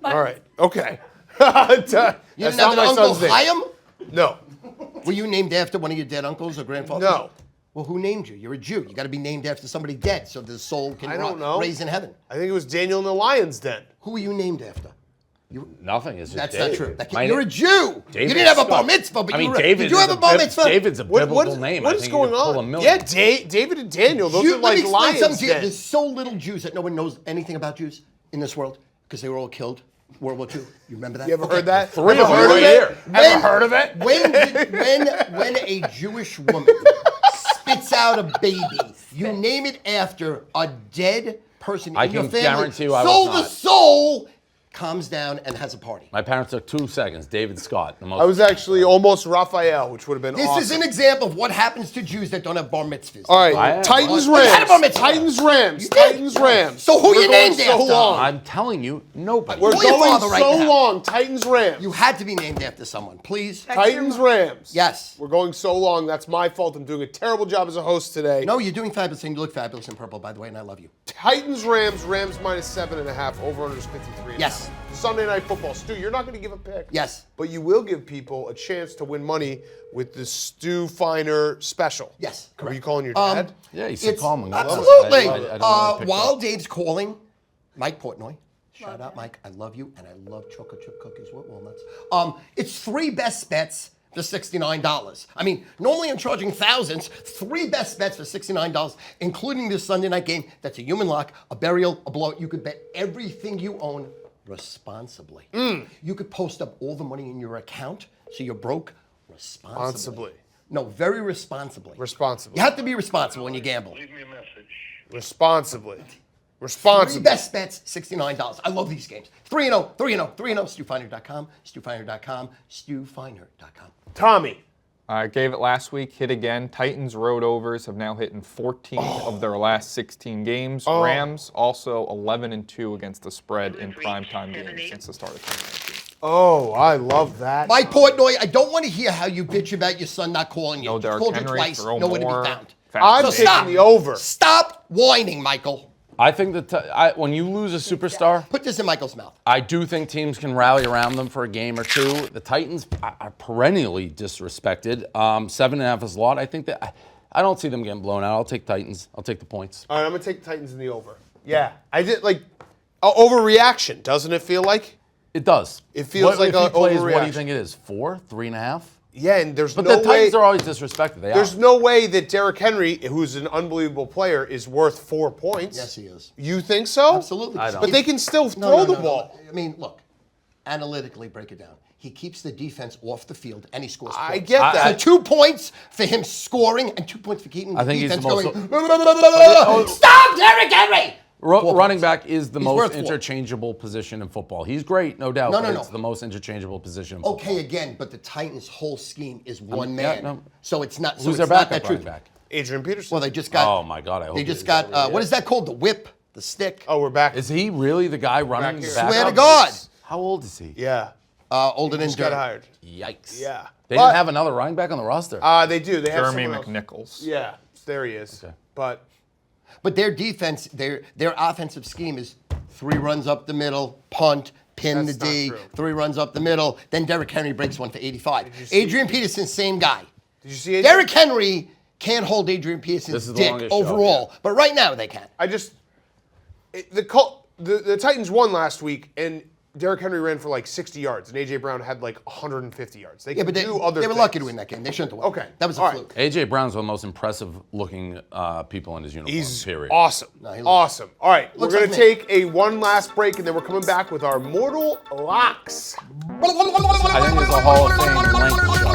[SPEAKER 2] All right. Okay. That's
[SPEAKER 5] You
[SPEAKER 2] not
[SPEAKER 5] didn't have an
[SPEAKER 2] my
[SPEAKER 5] uncle
[SPEAKER 2] son's name.
[SPEAKER 5] Chaim?
[SPEAKER 2] No.
[SPEAKER 5] Were you named after one of your dead uncles or grandfathers?
[SPEAKER 2] No.
[SPEAKER 5] Well, who named you? You're a Jew. You got to be named after somebody dead so the soul can
[SPEAKER 2] I don't know.
[SPEAKER 5] raise in heaven.
[SPEAKER 2] I think it was Daniel in the Lion's Den.
[SPEAKER 5] Who were you named after?
[SPEAKER 3] Nothing. It's just
[SPEAKER 5] That's
[SPEAKER 3] Dave.
[SPEAKER 5] not true.
[SPEAKER 3] My
[SPEAKER 5] You're a
[SPEAKER 3] name-
[SPEAKER 5] Jew.
[SPEAKER 3] David
[SPEAKER 5] You didn't have a bar
[SPEAKER 3] Scott.
[SPEAKER 5] mitzvah, but
[SPEAKER 3] I mean,
[SPEAKER 5] you were,
[SPEAKER 3] David
[SPEAKER 5] did you
[SPEAKER 3] is
[SPEAKER 5] have a bar mitzvah?
[SPEAKER 3] David's a biblical name.
[SPEAKER 2] What
[SPEAKER 3] I
[SPEAKER 2] is
[SPEAKER 3] think
[SPEAKER 2] going
[SPEAKER 3] you could pull a
[SPEAKER 2] on?
[SPEAKER 3] million.
[SPEAKER 2] Yeah, David and Daniel. Those are
[SPEAKER 5] Let me
[SPEAKER 2] like
[SPEAKER 5] explain
[SPEAKER 2] Lions
[SPEAKER 5] something to you.
[SPEAKER 2] Den.
[SPEAKER 5] There's so little Jews that no one knows anything about Jews in this world because they were all killed. World War II. You remember that?
[SPEAKER 2] You ever
[SPEAKER 5] Okay.
[SPEAKER 2] heard that?
[SPEAKER 3] Three
[SPEAKER 2] Ever
[SPEAKER 3] of them
[SPEAKER 2] heard
[SPEAKER 3] right
[SPEAKER 2] of
[SPEAKER 3] here.
[SPEAKER 2] it? Ever heard of it?
[SPEAKER 5] When a Jewish woman spits out a baby, you name it after a dead person
[SPEAKER 3] I
[SPEAKER 5] in your
[SPEAKER 3] can
[SPEAKER 5] family.
[SPEAKER 3] guarantee you I
[SPEAKER 5] so
[SPEAKER 3] was
[SPEAKER 5] the
[SPEAKER 3] not.
[SPEAKER 5] soul calms down and has a party.
[SPEAKER 3] My parents took 2 seconds. David Scott. The most
[SPEAKER 2] I was actually almost Raphael, which would have been
[SPEAKER 5] This
[SPEAKER 2] awesome.
[SPEAKER 5] is an example of what happens to Jews that don't have bar mitzvahs.
[SPEAKER 2] All
[SPEAKER 3] I
[SPEAKER 2] right,
[SPEAKER 3] am.
[SPEAKER 2] Titans
[SPEAKER 5] You had a bar
[SPEAKER 2] Rams.
[SPEAKER 5] mitzvah.
[SPEAKER 2] Titans Rams.
[SPEAKER 5] You did?
[SPEAKER 2] Titans Rams.
[SPEAKER 5] So who
[SPEAKER 2] We're
[SPEAKER 5] you
[SPEAKER 2] going
[SPEAKER 5] named
[SPEAKER 2] so
[SPEAKER 5] after?
[SPEAKER 2] long.
[SPEAKER 3] I'm telling you, nobody.
[SPEAKER 2] We're
[SPEAKER 5] Call your
[SPEAKER 2] going
[SPEAKER 5] father right
[SPEAKER 2] so
[SPEAKER 5] now.
[SPEAKER 2] long. Titans Rams.
[SPEAKER 5] You had to be named after someone, please.
[SPEAKER 2] Titans Rams.
[SPEAKER 5] Yes.
[SPEAKER 2] We're going so long. That's my fault. I'm doing a terrible job as a host today.
[SPEAKER 5] No, you're doing fabulous, and you look fabulous in purple, by the way, and I love you.
[SPEAKER 2] Titans Rams. Rams -7.5. Over under is 53.
[SPEAKER 5] Yes.
[SPEAKER 2] Sunday Night Football. Stu, you're not going to give a pick.
[SPEAKER 5] Yes.
[SPEAKER 2] But you will give people a chance to win money with the Stu Finer special.
[SPEAKER 5] Yes,
[SPEAKER 2] Were you
[SPEAKER 5] correct.
[SPEAKER 2] calling your dad?
[SPEAKER 3] Yeah, you said
[SPEAKER 5] It's
[SPEAKER 3] call him.
[SPEAKER 5] absolutely.
[SPEAKER 3] I don't know what I picked
[SPEAKER 5] While
[SPEAKER 3] up.
[SPEAKER 5] Dave's calling, Mike Portnoy. Shout out, Mike. I love you, and I love chocolate chip cookies with walnuts. It's 3 best bets for $69. I mean, normally I'm charging thousands. 3 best bets for $69, including this Sunday night game. That's a human lock, a burial, a blowout. You could bet everything you own responsibly. You could post up all the money in your account, so you're broke responsibly. No, very responsibly.
[SPEAKER 2] Responsibly.
[SPEAKER 5] You have to be responsible when you gamble.
[SPEAKER 7] Leave me a message.
[SPEAKER 2] Responsibly.
[SPEAKER 5] 3
[SPEAKER 2] Responsibly.
[SPEAKER 5] best bets, $69. I love these games. 3-0, 3-0, 3-0. StuFiner.com, StuFiner.com, StuFiner.com.
[SPEAKER 2] Tommy.
[SPEAKER 1] I gave it last week, hit again. Titans road overs have now hit in 14 of their last 16 games. Rams also 11-2 against the spread in primetime games since the start of 2019.
[SPEAKER 2] Oh, I love that.
[SPEAKER 5] Mike Portnoy, I don't want to hear how you bitch about your son not calling you.
[SPEAKER 1] No
[SPEAKER 5] He
[SPEAKER 1] Derrick
[SPEAKER 5] called you
[SPEAKER 1] Henry,
[SPEAKER 5] twice,
[SPEAKER 1] throw
[SPEAKER 5] nowhere to
[SPEAKER 1] more.
[SPEAKER 5] be found.
[SPEAKER 2] I'm
[SPEAKER 5] So
[SPEAKER 2] taking
[SPEAKER 5] stop.
[SPEAKER 2] the over.
[SPEAKER 5] Stop whining, Michael.
[SPEAKER 3] I think that when you lose a superstar,
[SPEAKER 5] Put this in Michael's mouth.
[SPEAKER 3] I do think teams can rally around them for a game or two. The Titans are perennially disrespected. 7.5 is a lot. I think that I don't see them getting blown out. I'll take Titans. I'll take the points.
[SPEAKER 2] All right, I'm going to take the Titans in the over. Yeah. I did, like, overreaction, doesn't it feel like?
[SPEAKER 3] It does.
[SPEAKER 2] It feels like
[SPEAKER 3] if he
[SPEAKER 2] a
[SPEAKER 3] plays, what do you
[SPEAKER 2] overreaction.
[SPEAKER 3] think it is? 4, 3.5?
[SPEAKER 2] Yeah, and there's
[SPEAKER 3] But
[SPEAKER 2] no
[SPEAKER 3] the
[SPEAKER 2] way.
[SPEAKER 3] Titans are always disrespected. They
[SPEAKER 2] There's
[SPEAKER 3] are.
[SPEAKER 2] no way that Derrick Henry, who's an unbelievable player, is worth 4 points.
[SPEAKER 5] Yes, he is.
[SPEAKER 2] You think so?
[SPEAKER 5] Absolutely.
[SPEAKER 3] I don't.
[SPEAKER 2] But they can still
[SPEAKER 5] No,
[SPEAKER 2] throw
[SPEAKER 5] no,
[SPEAKER 2] the
[SPEAKER 5] no, no.
[SPEAKER 2] ball.
[SPEAKER 5] I mean, look, analytically break it down. He keeps the defense off the field and he scores
[SPEAKER 2] I
[SPEAKER 5] points.
[SPEAKER 2] get
[SPEAKER 5] So
[SPEAKER 2] that.
[SPEAKER 5] 2 points for him scoring and 2 points for keeping the
[SPEAKER 3] I think he's
[SPEAKER 5] defense
[SPEAKER 3] the most-
[SPEAKER 5] going. Stop, Derrick Henry!
[SPEAKER 3] Running back is the
[SPEAKER 5] He's
[SPEAKER 3] most
[SPEAKER 5] worth 4.
[SPEAKER 3] interchangeable position in football. He's great, no doubt.
[SPEAKER 5] No,
[SPEAKER 3] but
[SPEAKER 5] no.
[SPEAKER 3] It's the most interchangeable position in football.
[SPEAKER 5] Okay, again, but the Titans' whole scheme is one
[SPEAKER 3] yeah,
[SPEAKER 5] man.
[SPEAKER 3] no.
[SPEAKER 5] So it's not. So
[SPEAKER 3] Who's
[SPEAKER 5] it's
[SPEAKER 3] their
[SPEAKER 5] not
[SPEAKER 3] backup
[SPEAKER 5] that
[SPEAKER 3] running
[SPEAKER 5] true.
[SPEAKER 3] back?
[SPEAKER 2] Adrian Peterson.
[SPEAKER 5] Well, they just got.
[SPEAKER 3] Oh my God! I hope
[SPEAKER 5] They
[SPEAKER 3] he
[SPEAKER 5] just
[SPEAKER 3] is.
[SPEAKER 5] got. What is that called? The whip, the stick.
[SPEAKER 2] Oh, we're back.
[SPEAKER 3] Is he really the guy running
[SPEAKER 2] here.
[SPEAKER 3] the back?
[SPEAKER 5] Swear to God.
[SPEAKER 3] How old is he?
[SPEAKER 2] Yeah.
[SPEAKER 5] Older than
[SPEAKER 2] Just got
[SPEAKER 5] dirt.
[SPEAKER 2] hired.
[SPEAKER 3] Yikes.
[SPEAKER 2] Yeah.
[SPEAKER 3] They
[SPEAKER 2] But-
[SPEAKER 3] didn't have another running back on the roster.
[SPEAKER 2] They do. They have
[SPEAKER 1] Jeremy
[SPEAKER 2] someone else.
[SPEAKER 1] McNichols.
[SPEAKER 2] Yeah, there he is.
[SPEAKER 3] Okay.
[SPEAKER 2] But
[SPEAKER 5] But their defense, their offensive scheme is 3 runs up the middle, punt, pin
[SPEAKER 2] That's
[SPEAKER 5] the D,
[SPEAKER 2] not true.
[SPEAKER 5] 3 runs up the middle. Then Derrick Henry breaks one for 85.
[SPEAKER 2] you see-
[SPEAKER 5] Adrian Peterson, same guy.
[SPEAKER 2] did you see it?
[SPEAKER 5] Derrick Henry can't hold Adrian
[SPEAKER 3] This
[SPEAKER 5] Peterson's
[SPEAKER 3] is the
[SPEAKER 5] dick
[SPEAKER 3] longest show,
[SPEAKER 5] overall, but right now they can.
[SPEAKER 2] The Titans won last week, and Derrick Henry ran for like 60 yards, and A.J. Brown had like 150 yards. They
[SPEAKER 5] Yeah,
[SPEAKER 2] can
[SPEAKER 5] but they
[SPEAKER 2] do other
[SPEAKER 5] were
[SPEAKER 2] things.
[SPEAKER 5] lucky to win that game. They shouldn't have won.
[SPEAKER 2] Okay.
[SPEAKER 5] That was a
[SPEAKER 2] All right.
[SPEAKER 5] fluke.
[SPEAKER 3] A.J. Brown's one of the most impressive looking people in his uniform,
[SPEAKER 2] He's
[SPEAKER 3] period.
[SPEAKER 2] awesome.
[SPEAKER 5] No, he looks-
[SPEAKER 2] Awesome. All right, we're
[SPEAKER 5] Looks
[SPEAKER 2] going to
[SPEAKER 5] like me.
[SPEAKER 2] take a one last break, and then we're coming back with our mortal locks.
[SPEAKER 3] I think there's a Hall of Fame length show.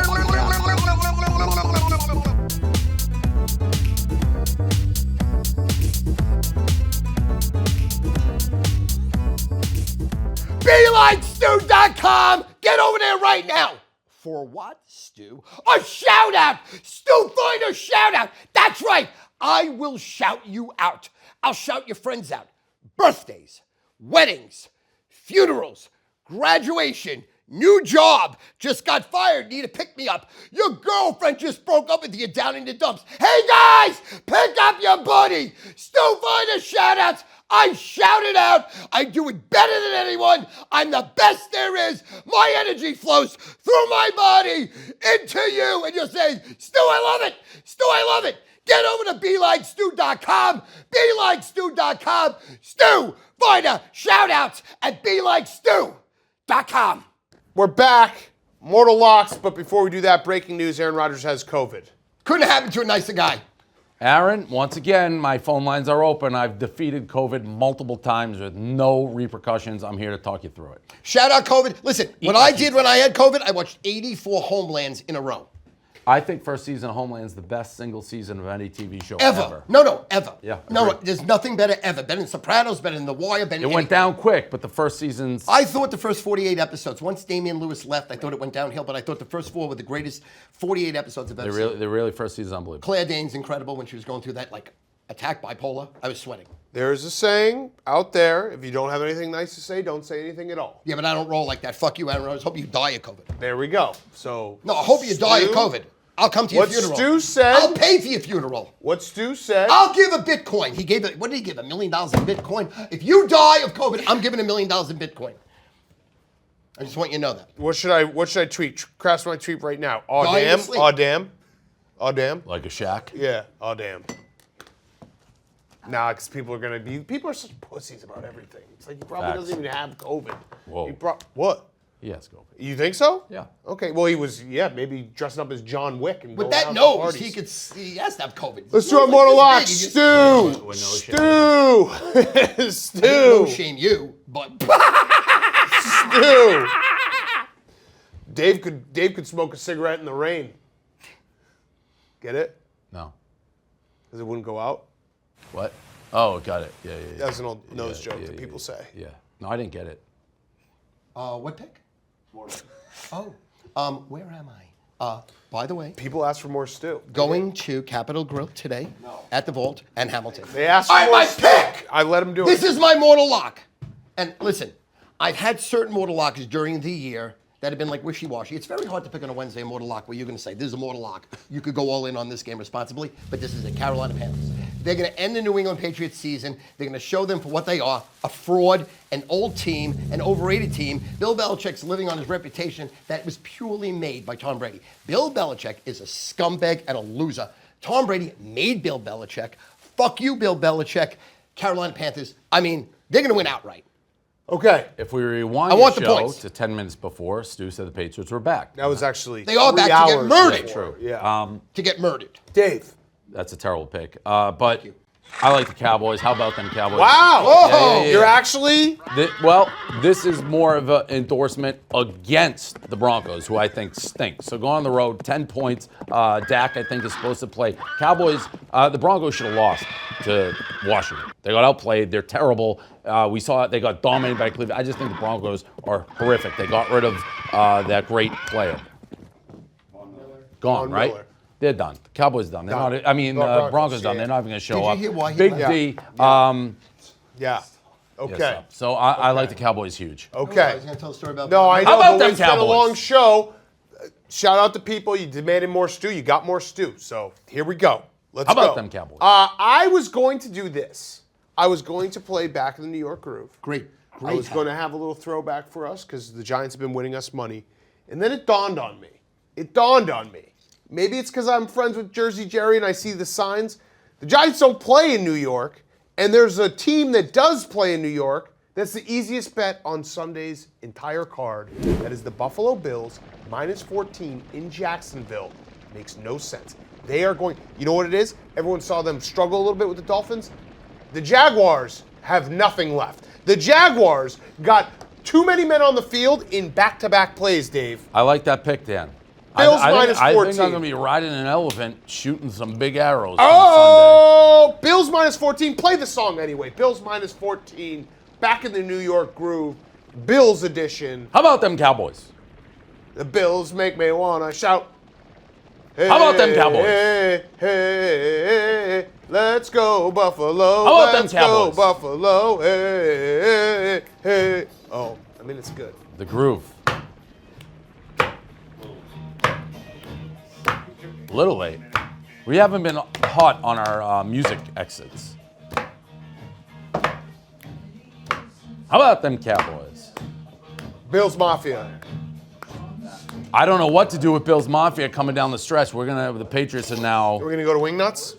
[SPEAKER 5] BeLikeStu.com. Get over there right now. For what, Stu? A shout out. Stu, find a shout out. That's right. I will shout you out. I'll shout your friends out. Birthdays, weddings, funerals, graduation, new job, just got fired, need to pick me up. Your girlfriend just broke up with you down in the dumps. Hey guys, pick up your buddy. Stu, find a shout outs. I shout it out. I do it better than anyone. I'm the best there is. My energy flows through my body into you. And you'll say, Stu, I love it. Stu, I love it. Get over to BeLikeStu.com. BeLikeStu.com. Stu, find a shout outs at BeLikeStu.com.
[SPEAKER 2] We're back. Mortal locks, but before we do that, breaking news, Aaron Rodgers has COVID.
[SPEAKER 5] Couldn't happen to a nicer guy.
[SPEAKER 3] Aaron, once again, my phone lines are open. I've defeated COVID multiple times with no repercussions. I'm here to talk you through it.
[SPEAKER 5] Shout out COVID. Listen, what I did when I had COVID, I watched 84 Homelands in a row.
[SPEAKER 3] I think first season of Homeland is the best single season of any TV show
[SPEAKER 5] Ever.
[SPEAKER 3] ever.
[SPEAKER 5] No, ever.
[SPEAKER 3] Yeah,
[SPEAKER 5] No,
[SPEAKER 3] agreed.
[SPEAKER 5] there's nothing better ever. Better than Sopranos, better than The Wire, better than
[SPEAKER 3] It went
[SPEAKER 5] anything.
[SPEAKER 3] down quick, but the first season's...
[SPEAKER 5] I thought the first 48 episodes, once Damian Lewis left, I thought it went downhill, but I thought the first 4 were the greatest 48 episodes I've ever seen.
[SPEAKER 3] the really first season's unbelievable.
[SPEAKER 5] Claire Danes, incredible when she was going through that, like, attack bipolar. I was sweating.
[SPEAKER 2] There's a saying out there, if you don't have anything nice to say, don't say anything at all.
[SPEAKER 5] Yeah, but I don't roll like that. Fuck you, Aaron Rodgers. Hope you die of COVID.
[SPEAKER 2] There we go. So
[SPEAKER 5] No, I hope you die of
[SPEAKER 2] Stu-
[SPEAKER 5] COVID. I'll come to your
[SPEAKER 2] What
[SPEAKER 5] funeral.
[SPEAKER 2] Stu said-
[SPEAKER 5] I'll pay for your funeral.
[SPEAKER 2] What Stu said.
[SPEAKER 5] I'll give a Bitcoin. He gave it. What did he give? $1 million in Bitcoin. If you die of COVID, I'm giving $1 million in Bitcoin. I just want you to know that.
[SPEAKER 2] What should I tweet? Crash my tweet right now. Aw
[SPEAKER 5] Dying
[SPEAKER 2] damn.
[SPEAKER 5] to sleep.
[SPEAKER 2] Aw damn. Aw damn.
[SPEAKER 3] Like a shack.
[SPEAKER 2] Yeah. Aw damn. Nah, because people are such pussies about everything. It's like he probably
[SPEAKER 3] Facts.
[SPEAKER 2] doesn't even have COVID.
[SPEAKER 3] Whoa.
[SPEAKER 2] What?
[SPEAKER 3] He has COVID.
[SPEAKER 2] You think so?
[SPEAKER 3] Yeah.
[SPEAKER 2] Okay. Well, he was, maybe dressing up as John Wick and
[SPEAKER 5] With
[SPEAKER 2] going
[SPEAKER 5] that
[SPEAKER 2] out to
[SPEAKER 5] nose,
[SPEAKER 2] parties.
[SPEAKER 5] he has to have COVID.
[SPEAKER 2] Let's do
[SPEAKER 5] His
[SPEAKER 2] our
[SPEAKER 5] nose
[SPEAKER 2] mortal
[SPEAKER 5] like
[SPEAKER 2] locks.
[SPEAKER 5] this big. He just-
[SPEAKER 2] Stu! Stu!
[SPEAKER 5] No
[SPEAKER 2] Stu!
[SPEAKER 5] shame you, but
[SPEAKER 2] Stu! Dave could smoke a cigarette in the rain. Get it?
[SPEAKER 3] No.
[SPEAKER 2] Because it wouldn't go out.
[SPEAKER 3] What? Oh, got it. Yeah.
[SPEAKER 2] That's an old nose joke
[SPEAKER 3] yeah,
[SPEAKER 2] that people say.
[SPEAKER 3] Yeah. No, I didn't get it.
[SPEAKER 5] what pick? Oh, where am I? By the way,
[SPEAKER 2] People ask for more Stu.
[SPEAKER 5] going to Capitol Grill today at the Vault and Hamilton.
[SPEAKER 2] They asked
[SPEAKER 5] All
[SPEAKER 2] for
[SPEAKER 5] right,
[SPEAKER 2] more
[SPEAKER 5] my
[SPEAKER 2] Stu.
[SPEAKER 5] pick!
[SPEAKER 2] I let him do
[SPEAKER 5] This
[SPEAKER 2] it.
[SPEAKER 5] is my mortal lock. And listen, I've had certain mortal locks during the year that have been like wishy-washy. It's very hard to pick on a Wednesday a mortal lock where you're going to say, this is a mortal lock. You could go all in on this game responsibly, but this is the Carolina Panthers. They're going to end the New England Patriots season. They're going to show them for what they are, a fraud, an old team, an overrated team. Bill Belichick's living on his reputation that was purely made by Tom Brady. Bill Belichick is a scumbag and a loser. Tom Brady made Bill Belichick. Fuck you, Bill Belichick. Carolina Panthers, they're going to win outright.
[SPEAKER 2] Okay.
[SPEAKER 3] If we rewind
[SPEAKER 5] I want
[SPEAKER 3] the
[SPEAKER 5] the
[SPEAKER 3] show
[SPEAKER 5] points.
[SPEAKER 3] to 10 minutes before, Stu said the Patriots were back.
[SPEAKER 2] That was actually
[SPEAKER 5] They are
[SPEAKER 2] 3
[SPEAKER 5] back to get
[SPEAKER 2] hours
[SPEAKER 5] murdered.
[SPEAKER 2] before.
[SPEAKER 3] True.
[SPEAKER 2] Yeah.
[SPEAKER 5] To get murdered.
[SPEAKER 2] Dave.
[SPEAKER 3] That's a terrible pick. But I like the Cowboys. How about them Cowboys?
[SPEAKER 2] Wow.
[SPEAKER 5] Whoa.
[SPEAKER 3] Yeah.
[SPEAKER 2] You're actually...
[SPEAKER 3] This is more of an endorsement against the Broncos, who I think stink. So go on the road, 10 points. Dak, I think, is supposed to play. Cowboys, the Broncos should have lost. to Washington. They got outplayed. They're terrible. We saw it. They got dominated by Cleveland. I just think the Broncos are horrific. They got rid of that great player. Gone,
[SPEAKER 2] Von
[SPEAKER 3] right?
[SPEAKER 2] Miller.
[SPEAKER 3] They're done. The Cowboys done. They're not. I mean,
[SPEAKER 2] Broncos,
[SPEAKER 3] Broncos done.
[SPEAKER 2] yeah.
[SPEAKER 3] They're not even going to show
[SPEAKER 5] Did you
[SPEAKER 3] up.
[SPEAKER 5] hear why he
[SPEAKER 3] Big
[SPEAKER 5] left?
[SPEAKER 3] D.
[SPEAKER 2] Yeah. Okay.
[SPEAKER 3] Yes, so I like the Cowboys huge.
[SPEAKER 5] I
[SPEAKER 2] Okay.
[SPEAKER 5] was going to tell a story about
[SPEAKER 2] No, I know.
[SPEAKER 3] How about
[SPEAKER 2] but
[SPEAKER 3] them
[SPEAKER 2] it's been a
[SPEAKER 3] Cowboys?
[SPEAKER 2] long show. Shout out to people. You demanded more stew. You got more stew. So here we go. Let's
[SPEAKER 3] How
[SPEAKER 2] go.
[SPEAKER 3] about them Cowboys?
[SPEAKER 2] I was going to do this. I was going to play Back in the New York Groove.
[SPEAKER 5] Great.
[SPEAKER 2] I was going to have a little throwback for us because the Giants have been winning us money. And then it dawned on me. Maybe it's because I'm friends with Jersey Jerry and I see the signs. The Giants don't play in New York, and there's a team that does play in New York. That's the easiest bet on Sunday's entire card. That is the Buffalo Bills, -14 in Jacksonville. Makes no sense. They are going, you know what it is? Everyone saw them struggle a little bit with the Dolphins. The Jaguars have nothing left. The Jaguars got too many men on the field in back-to-back plays, Dave.
[SPEAKER 3] I like that pick, Dan.
[SPEAKER 2] Bills
[SPEAKER 3] I
[SPEAKER 2] minus
[SPEAKER 3] think
[SPEAKER 2] 14.
[SPEAKER 3] I'm going to be riding an elephant shooting some big arrows
[SPEAKER 2] Oh, Bills -14. Play the song anyway. Bills -14. Back in the New York groove. Bills edition.
[SPEAKER 3] How about them Cowboys?
[SPEAKER 2] The Bills make me wanna shout. Hey,
[SPEAKER 3] How about them Cowboys?
[SPEAKER 2] Hey, hey, let's go Buffalo.
[SPEAKER 3] How about them
[SPEAKER 2] let's
[SPEAKER 3] Cowboys?
[SPEAKER 2] go Buffalo. Hey, hey. Oh, I mean it's good.
[SPEAKER 3] The groove. A little late. We haven't been hot on our music exits. How about them Cowboys?
[SPEAKER 2] Bills Mafia.
[SPEAKER 3] I don't know what to do with Bills Mafia coming down the stretch. We're gonna have the Patriots are now.
[SPEAKER 2] We're gonna go to Wingnuts.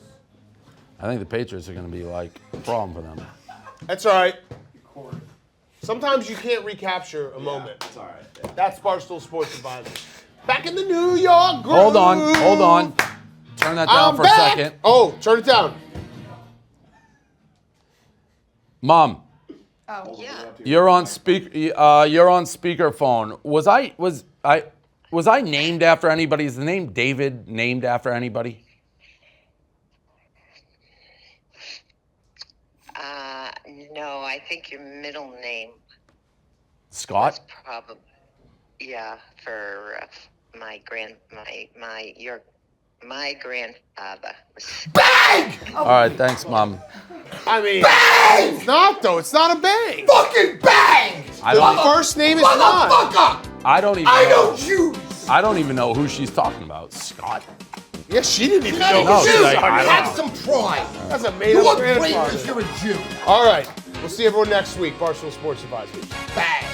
[SPEAKER 3] I think the Patriots are gonna be like a problem for them.
[SPEAKER 2] That's all right. Sometimes you can't recapture a moment. That's all right. Yeah. That's Barstool Sports Advisor. Back in the New York groove.
[SPEAKER 3] Hold on. Turn that down
[SPEAKER 2] I'm
[SPEAKER 3] for
[SPEAKER 2] back.
[SPEAKER 3] a second.
[SPEAKER 2] Oh, turn it down.
[SPEAKER 3] Mom,
[SPEAKER 6] Oh, yeah.
[SPEAKER 3] you're on speakerphone. Was I named after anybody? Is the name David named after anybody?
[SPEAKER 7] No, I think your middle name
[SPEAKER 3] Scott?
[SPEAKER 7] was probably, yeah, for my grandfather.
[SPEAKER 3] All right, thanks, Mom.
[SPEAKER 2] I mean, it's not though. It's not a bang.
[SPEAKER 5] Fucking bang!
[SPEAKER 2] The first name is not.
[SPEAKER 5] Motherfucker!
[SPEAKER 3] I don't even
[SPEAKER 5] I
[SPEAKER 3] know.
[SPEAKER 5] know Jews!
[SPEAKER 3] I don't even know who she's talking about. Scott.
[SPEAKER 2] Yeah, she didn't even
[SPEAKER 5] I
[SPEAKER 2] know
[SPEAKER 5] know
[SPEAKER 3] No,
[SPEAKER 2] who
[SPEAKER 3] she's
[SPEAKER 2] she was
[SPEAKER 3] like,
[SPEAKER 2] talking
[SPEAKER 3] I
[SPEAKER 2] about.
[SPEAKER 5] Have some pride.
[SPEAKER 2] That's a
[SPEAKER 5] You
[SPEAKER 2] made-up
[SPEAKER 5] look great
[SPEAKER 2] grandfather.
[SPEAKER 5] because you're a Jew.
[SPEAKER 2] All right, we'll see everyone next week. Barstool Sports Advisor.
[SPEAKER 5] Bang!